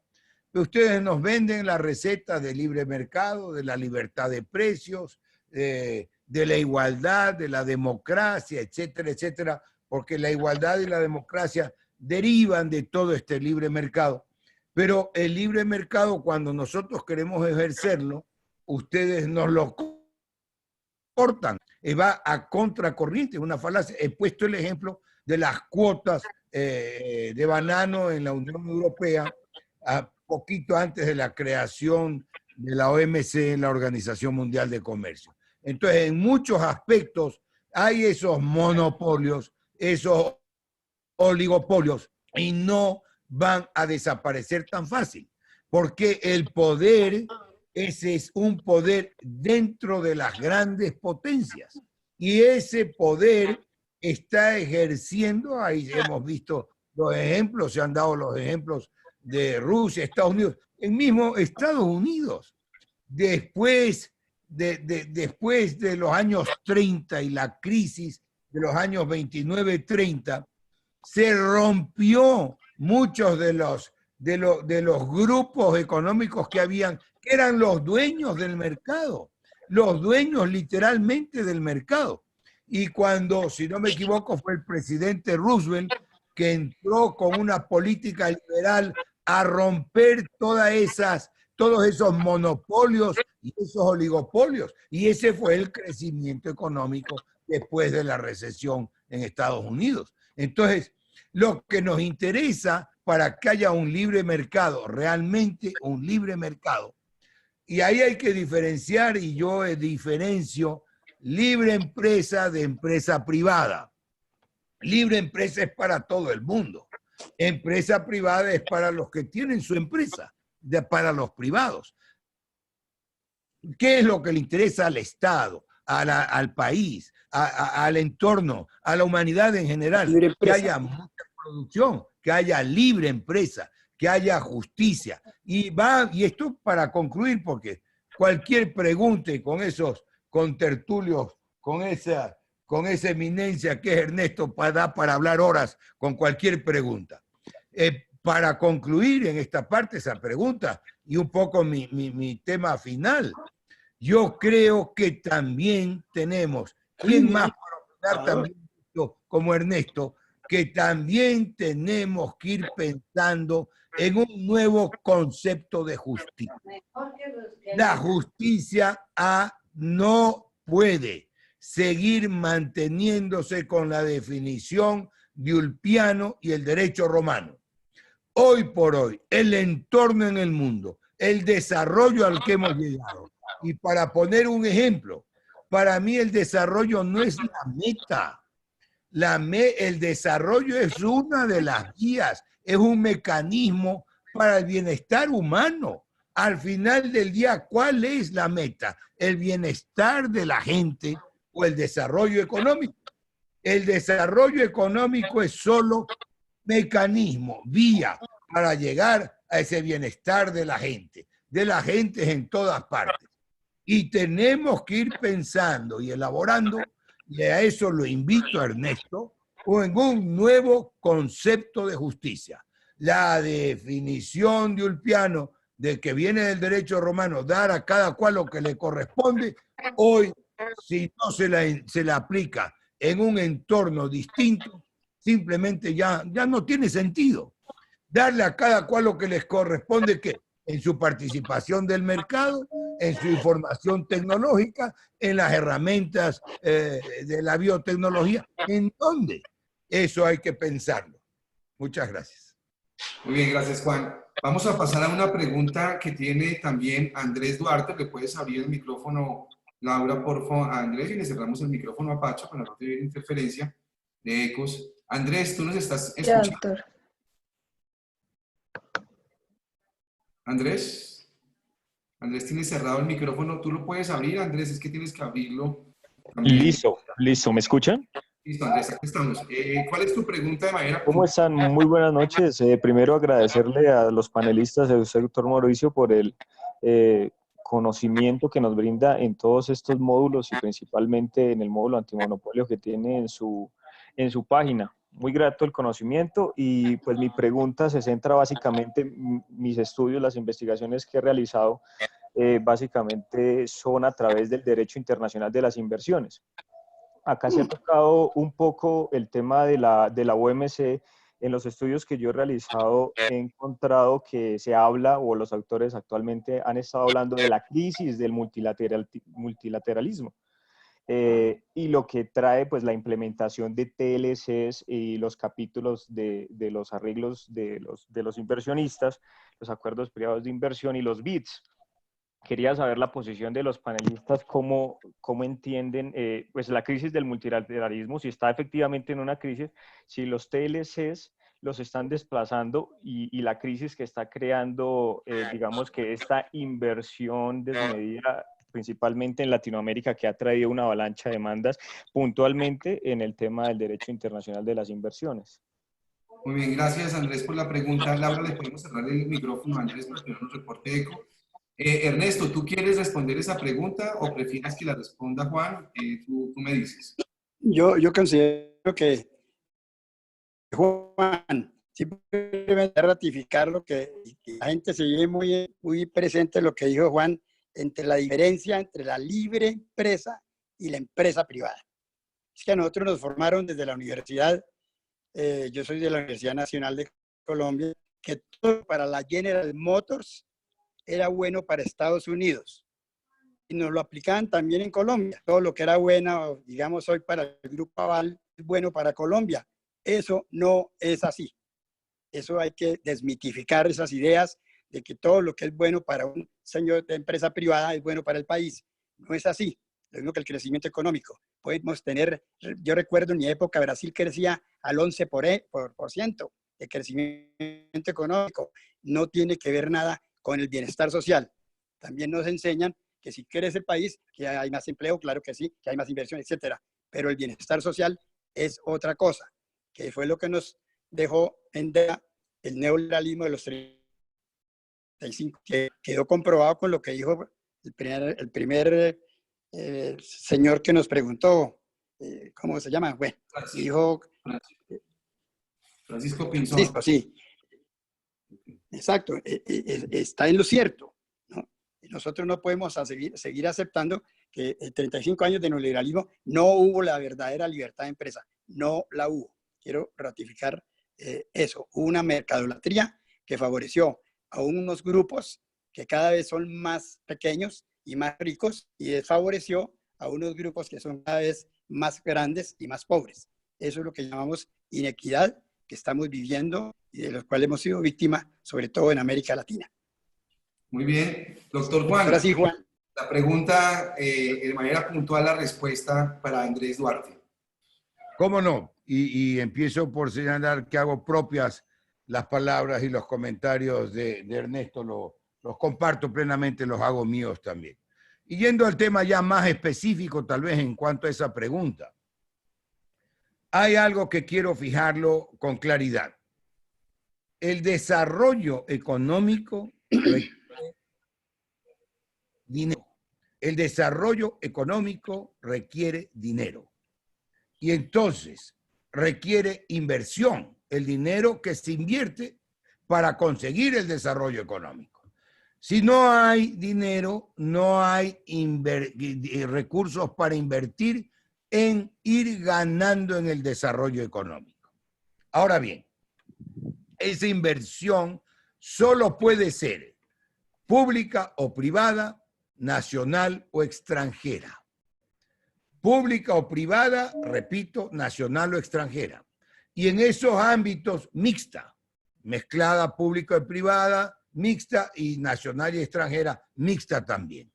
que ustedes nos venden la receta de libre mercado, de la libertad de precios, de la igualdad, de la democracia, etcétera, etcétera, porque la igualdad y la democracia derivan de todo este libre mercado. Pero el libre mercado, cuando nosotros queremos ejercerlo, ustedes nos lo cortan, va a contracorriente, una falacia. He puesto el ejemplo de las cuotas de banano en la Unión Europea, a poquito antes de la creación de la OMC, la Organización Mundial de Comercio. Entonces, en muchos aspectos hay esos monopolios, esos oligopolios, y no van a desaparecer tan fácil, porque el poder, ese es un poder dentro de las grandes potencias, y ese poder está ejerciendo, ahí hemos visto los ejemplos, se han dado los ejemplos de Rusia, Estados Unidos, el mismo Estados Unidos, después de los años 30 y la crisis de los años 29-30, se rompió muchos de los grupos económicos que habían, que eran los dueños del mercado, los dueños literalmente del mercado. Y cuando, si no me equivoco, fue el presidente Roosevelt que entró con una política liberal a romper todos esos monopolios y esos oligopolios. Y ese fue el crecimiento económico después de la recesión en Estados Unidos. Entonces, lo que nos interesa para que haya un libre mercado, realmente un libre mercado, y ahí hay que diferenciar, y yo diferencio libre empresa de empresa privada. Libre empresa es para todo el mundo. Empresa privada es para los que tienen su empresa, para los privados. ¿Qué es lo que le interesa al Estado, al país, al entorno, a la humanidad en general? Que haya mucha producción, que haya libre empresa, que haya justicia. Y esto para concluir, porque cualquier pregunta con contertulios, con esa eminencia que es Ernesto, da para hablar horas con cualquier pregunta. Para concluir en esta parte esa pregunta y un poco mi tema final, yo creo que también tenemos, ¿quién más para opinar también como Ernesto? Que también tenemos que ir pensando en un nuevo concepto de justicia. La justicia no puede seguir manteniéndose con la definición de Ulpiano y el derecho romano. Hoy por hoy, el entorno en el mundo, el desarrollo al que hemos llegado, y para poner un ejemplo, para mí el desarrollo no es la meta. El desarrollo es una de las guías, es un mecanismo para el bienestar humano. Al final del día, ¿cuál es la meta? ¿El bienestar de la gente o el desarrollo económico? El desarrollo económico es solo mecanismo, vía para llegar a ese bienestar de la gente en todas partes. Y tenemos que ir pensando y elaborando, y a eso lo invito a Ernesto, en un nuevo concepto de justicia. La definición de Ulpiano de que viene del derecho romano, dar a cada cual lo que le corresponde, hoy, si no se la aplica en un entorno distinto, simplemente ya no tiene sentido. Darle a cada cual lo que les corresponde, que en su participación del mercado, en su información tecnológica, en las herramientas de la biotecnología. ¿En dónde? Eso hay que pensarlo. Muchas gracias. Muy bien, gracias, Juan. Vamos a pasar a una pregunta que tiene también Andrés Duarte. ¿Le puedes abrir el micrófono, Laura, por favor, a Andrés? Y le cerramos el micrófono a Pacho para no tener interferencia de ecos. Andrés, ¿tú nos estás escuchando? Ya, doctor. Andrés tiene cerrado el micrófono. ¿Tú lo puedes abrir, Andrés? Es que tienes que abrirlo también. Listo. ¿Me escuchan? Listo, Andrés, aquí estamos. ¿Cuál es tu pregunta de manera? ¿Cómo están? Muy buenas noches. Primero agradecerle a los panelistas, a usted, doctor Mauricio, por el conocimiento que nos brinda en todos estos módulos y principalmente en el módulo antimonopolio que tiene en su página. Muy grato el conocimiento y pues mi pregunta se centra básicamente en mis estudios, las investigaciones que he realizado, básicamente son a través del derecho internacional de las inversiones. Acá se ha tocado un poco el tema de la OMC. En los estudios que yo he realizado he encontrado que se habla, o los autores actualmente han estado hablando de la crisis del multilateralismo. Y lo que trae pues la implementación de TLCs y los capítulos de los arreglos de los inversionistas, los acuerdos privados de inversión y los BIDs. Quería saber la posición de los panelistas, cómo entienden pues la crisis del multilateralismo, si está efectivamente en una crisis, si los TLCs los están desplazando y la crisis que está creando, digamos que esta inversión desmedida, principalmente en Latinoamérica, que ha traído una avalancha de demandas puntualmente en el tema del derecho internacional de las inversiones. Muy bien, gracias Andrés por la pregunta. Laura, le podemos cerrar el micrófono a Andrés para que no nos reporte eco. Ernesto, ¿tú quieres responder esa pregunta o prefieres que la responda Juan? Tú me dices. Yo considero que Juan, simplemente ratificar lo que la gente se lleve muy presente lo que dijo Juan, entre la diferencia entre la libre empresa y la empresa privada. Es que a nosotros nos formaron desde la universidad, yo soy de la Universidad Nacional de Colombia, que todo para la General Motors era bueno para Estados Unidos. Y nos lo aplicaban también en Colombia. Todo lo que era bueno, digamos hoy para el Grupo Aval, es bueno para Colombia. Eso no es así. Eso hay que desmitificar esas ideas de que todo lo que es bueno para un señor de empresa privada es bueno para el país. No es así. Lo mismo que el crecimiento económico. Podemos tener, yo recuerdo en mi época Brasil crecía al 11% de crecimiento económico. No tiene que ver nada con el bienestar social. También nos enseñan que si crece el país, que hay más empleo, claro que sí, que hay más inversión, etcétera. Pero el bienestar social es otra cosa, que fue lo que nos dejó en el neoliberalismo de los 35, que quedó comprobado con lo que dijo el primer señor que nos preguntó, ¿cómo se llama? Bueno, dijo... Francisco Pinzón. Sí, exacto, está en lo cierto, ¿no? Y nosotros no podemos seguir aceptando que en 35 años de neoliberalismo no hubo la verdadera libertad de empresa, no la hubo. Quiero ratificar eso. Hubo una mercadolatría que favoreció a unos grupos que cada vez son más pequeños y más ricos y desfavoreció a unos grupos que son cada vez más grandes y más pobres. Eso es lo que llamamos inequidad que estamos viviendo y de los cuales hemos sido víctimas, sobre todo en América Latina. Muy bien. Doctor Juan, ahora sí, Juan. La pregunta, de manera puntual, la respuesta para Andrés Duarte. ¿Cómo no? Y empiezo por señalar que hago propias las palabras y los comentarios de Ernesto, los comparto plenamente, los hago míos también. Y yendo al tema ya más específico, tal vez en cuanto a esa pregunta, hay algo que quiero fijarlo con claridad. El desarrollo económico requiere dinero. El desarrollo económico requiere dinero. Y entonces requiere inversión, el dinero que se invierte para conseguir el desarrollo económico. Si no hay dinero, no hay recursos para invertir en ir ganando en el desarrollo económico. Ahora bien, esa inversión solo puede ser pública o privada, nacional o extranjera. Pública o privada, repito, nacional o extranjera. Y en esos ámbitos mixta, mezclada pública y privada, mixta, y nacional y extranjera, mixta también.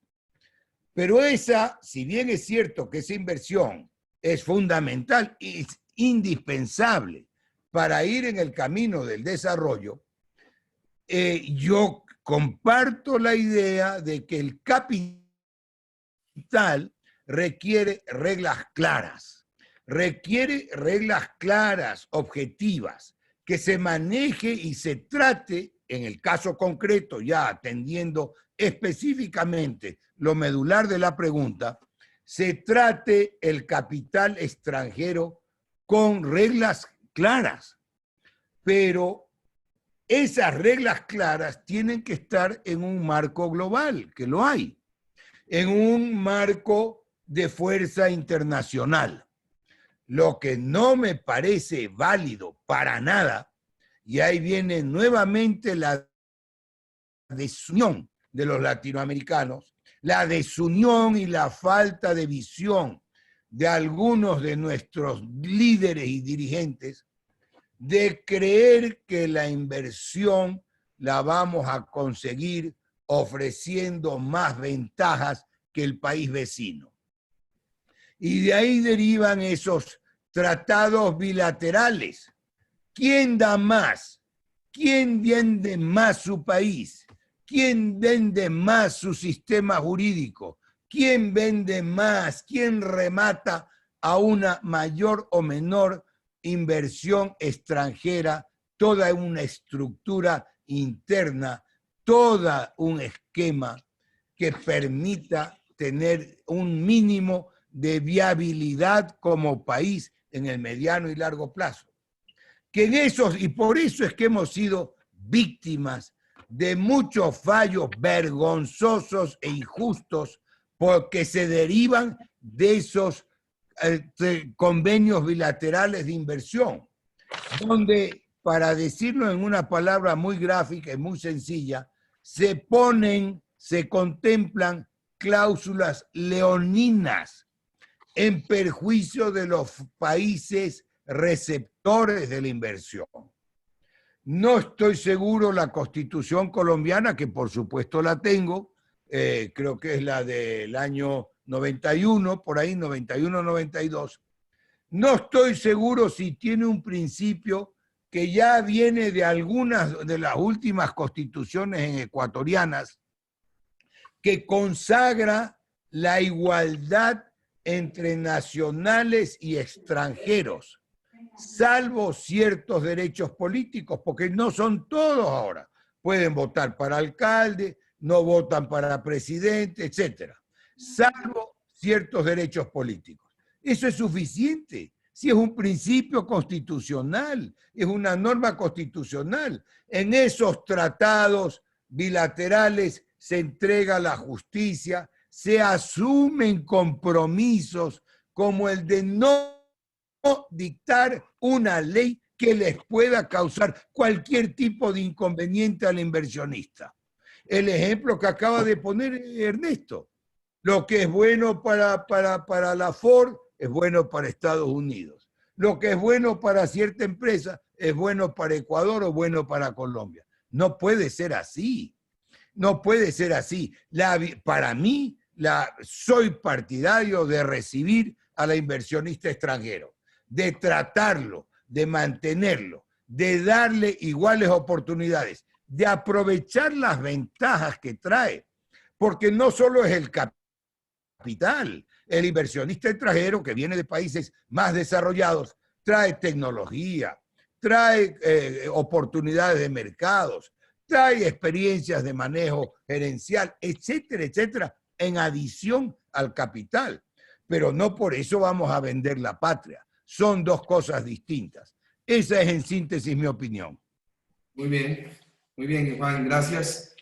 Pero esa, si bien es cierto que esa inversión es fundamental y es indispensable para ir en el camino del desarrollo, yo comparto la idea de que el capital requiere reglas claras, objetivas, que se maneje y se trate, en el caso concreto, ya atendiendo específicamente lo medular de la pregunta, se trate el capital extranjero con reglas claras. Pero esas reglas claras tienen que estar en un marco global, que lo hay, en un marco de fuerza internacional. Lo que no me parece válido para nada, y ahí viene nuevamente la desunión de los latinoamericanos, la desunión y la falta de visión de algunos de nuestros líderes y dirigentes, de creer que la inversión la vamos a conseguir ofreciendo más ventajas que el país vecino. Y de ahí derivan esos tratados bilaterales. ¿Quién da más? ¿Quién vende más su país? ¿Quién vende más su sistema jurídico? ¿Quién vende más? ¿Quién remata a una mayor o menor inversión extranjera? Toda una estructura interna, todo un esquema que permita tener un mínimo de viabilidad como país en el mediano y largo plazo. Que en esos, y por eso es que hemos sido víctimas de muchos fallos vergonzosos e injustos porque se derivan de esos convenios bilaterales de inversión, donde, para decirlo en una palabra muy gráfica y muy sencilla, se contemplan cláusulas leoninas en perjuicio de los países receptores de la inversión. No estoy seguro la Constitución colombiana, que por supuesto la tengo, creo que es la del año 91, por ahí, 91, 92. No estoy seguro si tiene un principio que ya viene de algunas de las últimas constituciones ecuatorianas, que consagra la igualdad entre nacionales y extranjeros, salvo ciertos derechos políticos, porque no son todos ahora. Pueden votar para alcalde, no votan para presidente, etc. Salvo ciertos derechos políticos. Eso es suficiente. Si es un principio constitucional, es una norma constitucional. En esos tratados bilaterales se entrega la justicia, se asumen compromisos como el de no dictar una ley que les pueda causar cualquier tipo de inconveniente al inversionista. El ejemplo que acaba de poner Ernesto, lo que es bueno para la Ford es bueno para Estados Unidos. Lo que es bueno para cierta empresa es bueno para Ecuador o bueno para Colombia. No puede ser así. No puede ser así. Para mí, soy partidario de recibir al inversionista extranjero, de tratarlo, de mantenerlo, de darle iguales oportunidades, de aprovechar las ventajas que trae, porque no solo es el capital, el inversionista extranjero que viene de países más desarrollados trae tecnología, trae oportunidades de mercados, trae experiencias de manejo gerencial, etcétera, etcétera, en adición al capital. Pero no por eso vamos a vender la patria. Son dos cosas distintas. Esa es en síntesis mi opinión. Muy bien, Juan, gracias.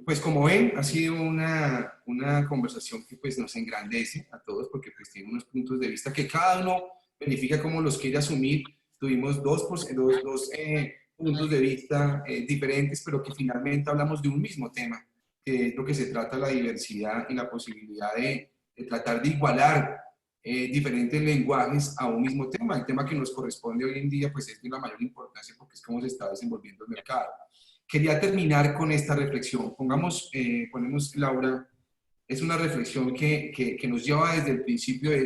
Pues como ven, ha sido una conversación que pues nos engrandece a todos porque pues tiene unos puntos de vista que cada uno verifica cómo los quiere asumir. Tuvimos dos puntos de vista diferentes, pero que finalmente hablamos de un mismo tema, que es lo que se trata la diversidad y la posibilidad de tratar de igualar diferentes lenguajes a un mismo tema. El tema que nos corresponde hoy en día pues es de la mayor importancia porque es cómo se está desenvolviendo el mercado. Quería terminar con esta reflexión. Ponemos, Laura, es una reflexión que nos lleva desde el principio de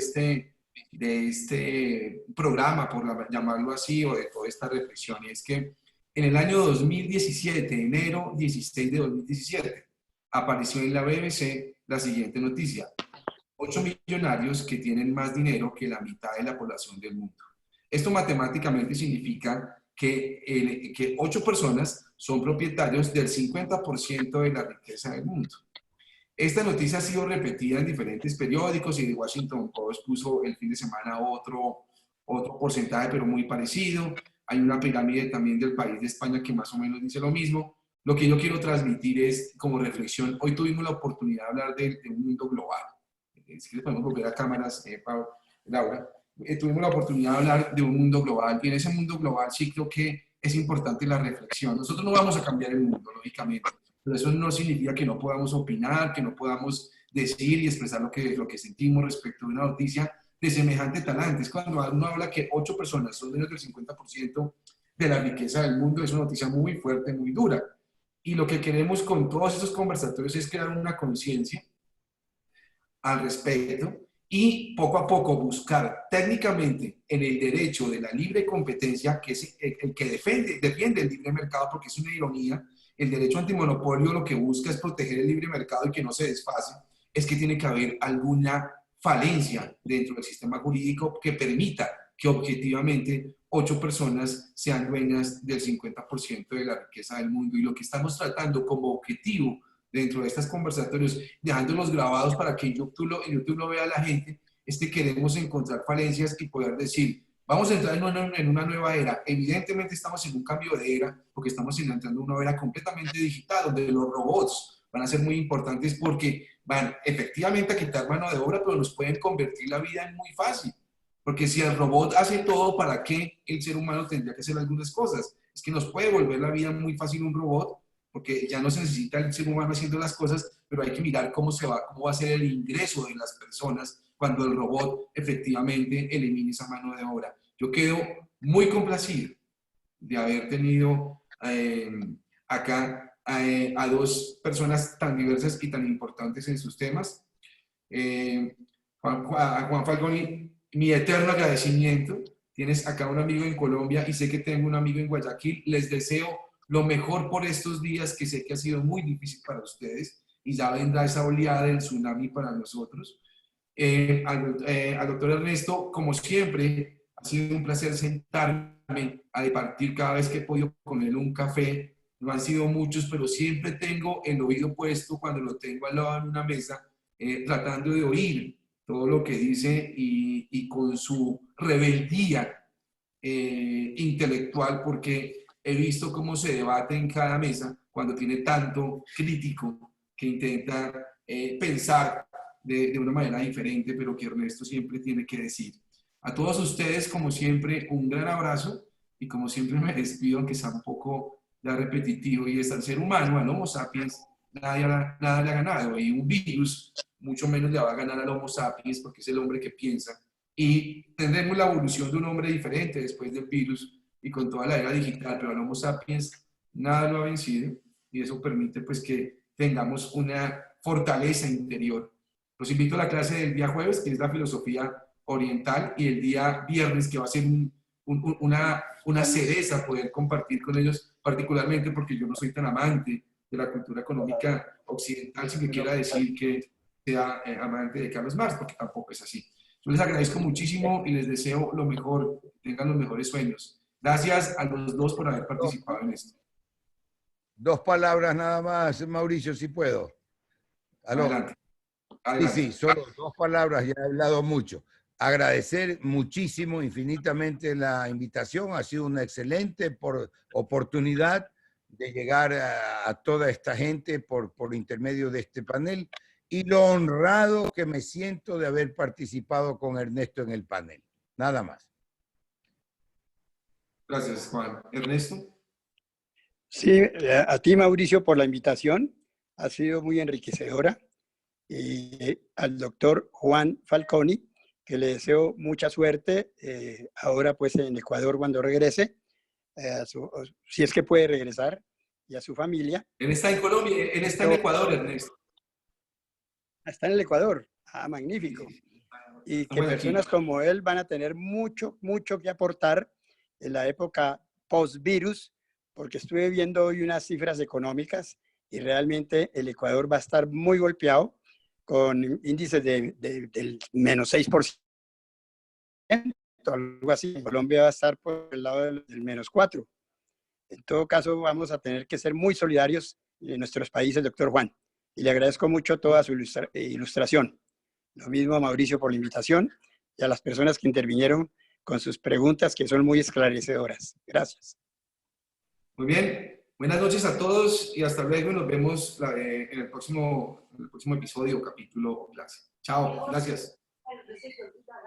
este programa, por llamarlo así, o de toda esta reflexión, y es que en el año 2017, enero 16 de 2017, apareció en la BBC la siguiente noticia: 8 millonarios que tienen más dinero que la mitad de la población del mundo. Esto matemáticamente significa que 8 personas son propietarios del 50% de la riqueza del mundo. Esta noticia ha sido repetida en diferentes periódicos y The Washington Post puso el fin de semana otro porcentaje, pero muy parecido. Hay una pirámide también del país de España que más o menos dice lo mismo. Lo que yo quiero transmitir es, como reflexión, hoy tuvimos la oportunidad de hablar de un mundo global. Si les podemos volver a cámaras, Laura. Tuvimos la oportunidad de hablar de un mundo global, y en ese mundo global sí creo que es importante la reflexión. Nosotros no vamos a cambiar el mundo, lógicamente, pero eso no significa que no podamos opinar, que no podamos decir y expresar lo que sentimos respecto de una noticia de semejante talante. Es cuando uno habla que 8 personas son menos del 50% de la riqueza del mundo, es una noticia muy fuerte, muy dura. Y lo que queremos con todos estos conversatorios es crear una conciencia al respecto y poco a poco buscar técnicamente en el derecho de la libre competencia, que es el que defiende el libre mercado, porque es una ironía. El derecho antimonopolio lo que busca es proteger el libre mercado y que no se desfase, es que tiene que haber alguna falencia dentro del sistema jurídico que permita que objetivamente 8 personas sean dueñas del 50% de la riqueza del mundo. Y lo que estamos tratando como objetivo dentro de estos conversatorios, dejándolos grabados para que en YouTube lo vea la gente, es que queremos encontrar falencias y poder decir, vamos a entrar en una nueva era. Evidentemente estamos en un cambio de era, porque estamos entrando en una era completamente digital, donde los robots van a ser muy importantes porque van efectivamente a quitar mano de obra, pero nos pueden convertir la vida en muy fácil. Porque si el robot hace todo, ¿para qué el ser humano tendría que hacer algunas cosas? Es que nos puede volver la vida muy fácil un robot, porque ya no se necesita el ser humano haciendo las cosas, pero hay que mirar cómo va a ser el ingreso de las personas cuando el robot efectivamente elimine esa mano de obra. Yo quedo muy complacido de haber tenido acá a 2 personas tan diversas y tan importantes en sus temas. A Juan Falconi, mi eterno agradecimiento. Tienes acá un amigo en Colombia y sé que tengo un amigo en Guayaquil. Les deseo lo mejor por estos días que sé que ha sido muy difícil para ustedes y ya vendrá esa oleada del tsunami para nosotros. Al doctor Ernesto, como siempre, ha sido un placer sentarme a departir cada vez que he podido con él un café. No han sido muchos, pero siempre tengo el oído puesto cuando lo tengo al lado en una mesa, tratando de oír todo lo que dice y con su rebeldía intelectual, porque he visto cómo se debate en cada mesa cuando tiene tanto crítico que intenta pensar de una manera diferente, pero que Ernesto siempre tiene que decir. A todos ustedes, como siempre, un gran abrazo y como siempre me despido, aunque sea un poco ya repetitivo, y es al ser humano, al Homo sapiens, nada le ha ganado, y un virus mucho menos le va a ganar al Homo sapiens porque es el hombre que piensa, y tendremos la evolución de un hombre diferente después del virus y con toda la era digital, pero al Homo sapiens nada lo ha vencido y eso permite pues que tengamos una fortaleza interior. Los invito a la clase del día jueves, que es la filosofía oriental, y el día viernes, que va a ser una una cereza poder compartir con ellos, particularmente porque yo no soy tan amante de la cultura económica occidental, sin que quiera decir que sea amante de Carlos Marx, porque tampoco es así. Yo les agradezco muchísimo y les deseo lo mejor, que tengan los mejores sueños. Gracias a los dos por haber participado en esto. 2 palabras nada más, Mauricio, si puedo. ¿Aló? Adelante. Adelante. Sí, solo 2 palabras, ya he hablado mucho. Agradecer muchísimo, infinitamente la invitación, ha sido una excelente oportunidad de llegar a toda esta gente por intermedio de este panel y lo honrado que me siento de haber participado con Ernesto en el panel. Nada más. Gracias, Juan. Ernesto. Sí, a ti, Mauricio, por la invitación. Ha sido muy enriquecedora. Y al doctor Juan Falconi, que le deseo mucha suerte ahora pues en Ecuador cuando regrese, si es que puede regresar, y a su familia. Él está en Colombia, él está en Ecuador, Ernesto. Está en el Ecuador. Ah, magnífico. Y que personas como él van a tener mucho, mucho que aportar en la época post-virus, porque estuve viendo hoy unas cifras económicas y realmente el Ecuador va a estar muy golpeado con índices del menos 6%, algo así. Colombia va a estar por el lado del menos 4%. En todo caso, vamos a tener que ser muy solidarios en nuestros países, doctor Juan. Y le agradezco mucho toda su ilustración. Lo mismo a Mauricio por la invitación y a las personas que intervinieron con sus preguntas, que son muy esclarecedoras. Gracias. Muy bien. Buenas noches a todos y hasta luego. Nos vemos en el próximo episodio o capítulo o clase. Chao. Gracias.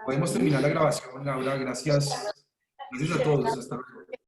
Podemos terminar la grabación, Laura. Gracias. Gracias a todos. Hasta luego.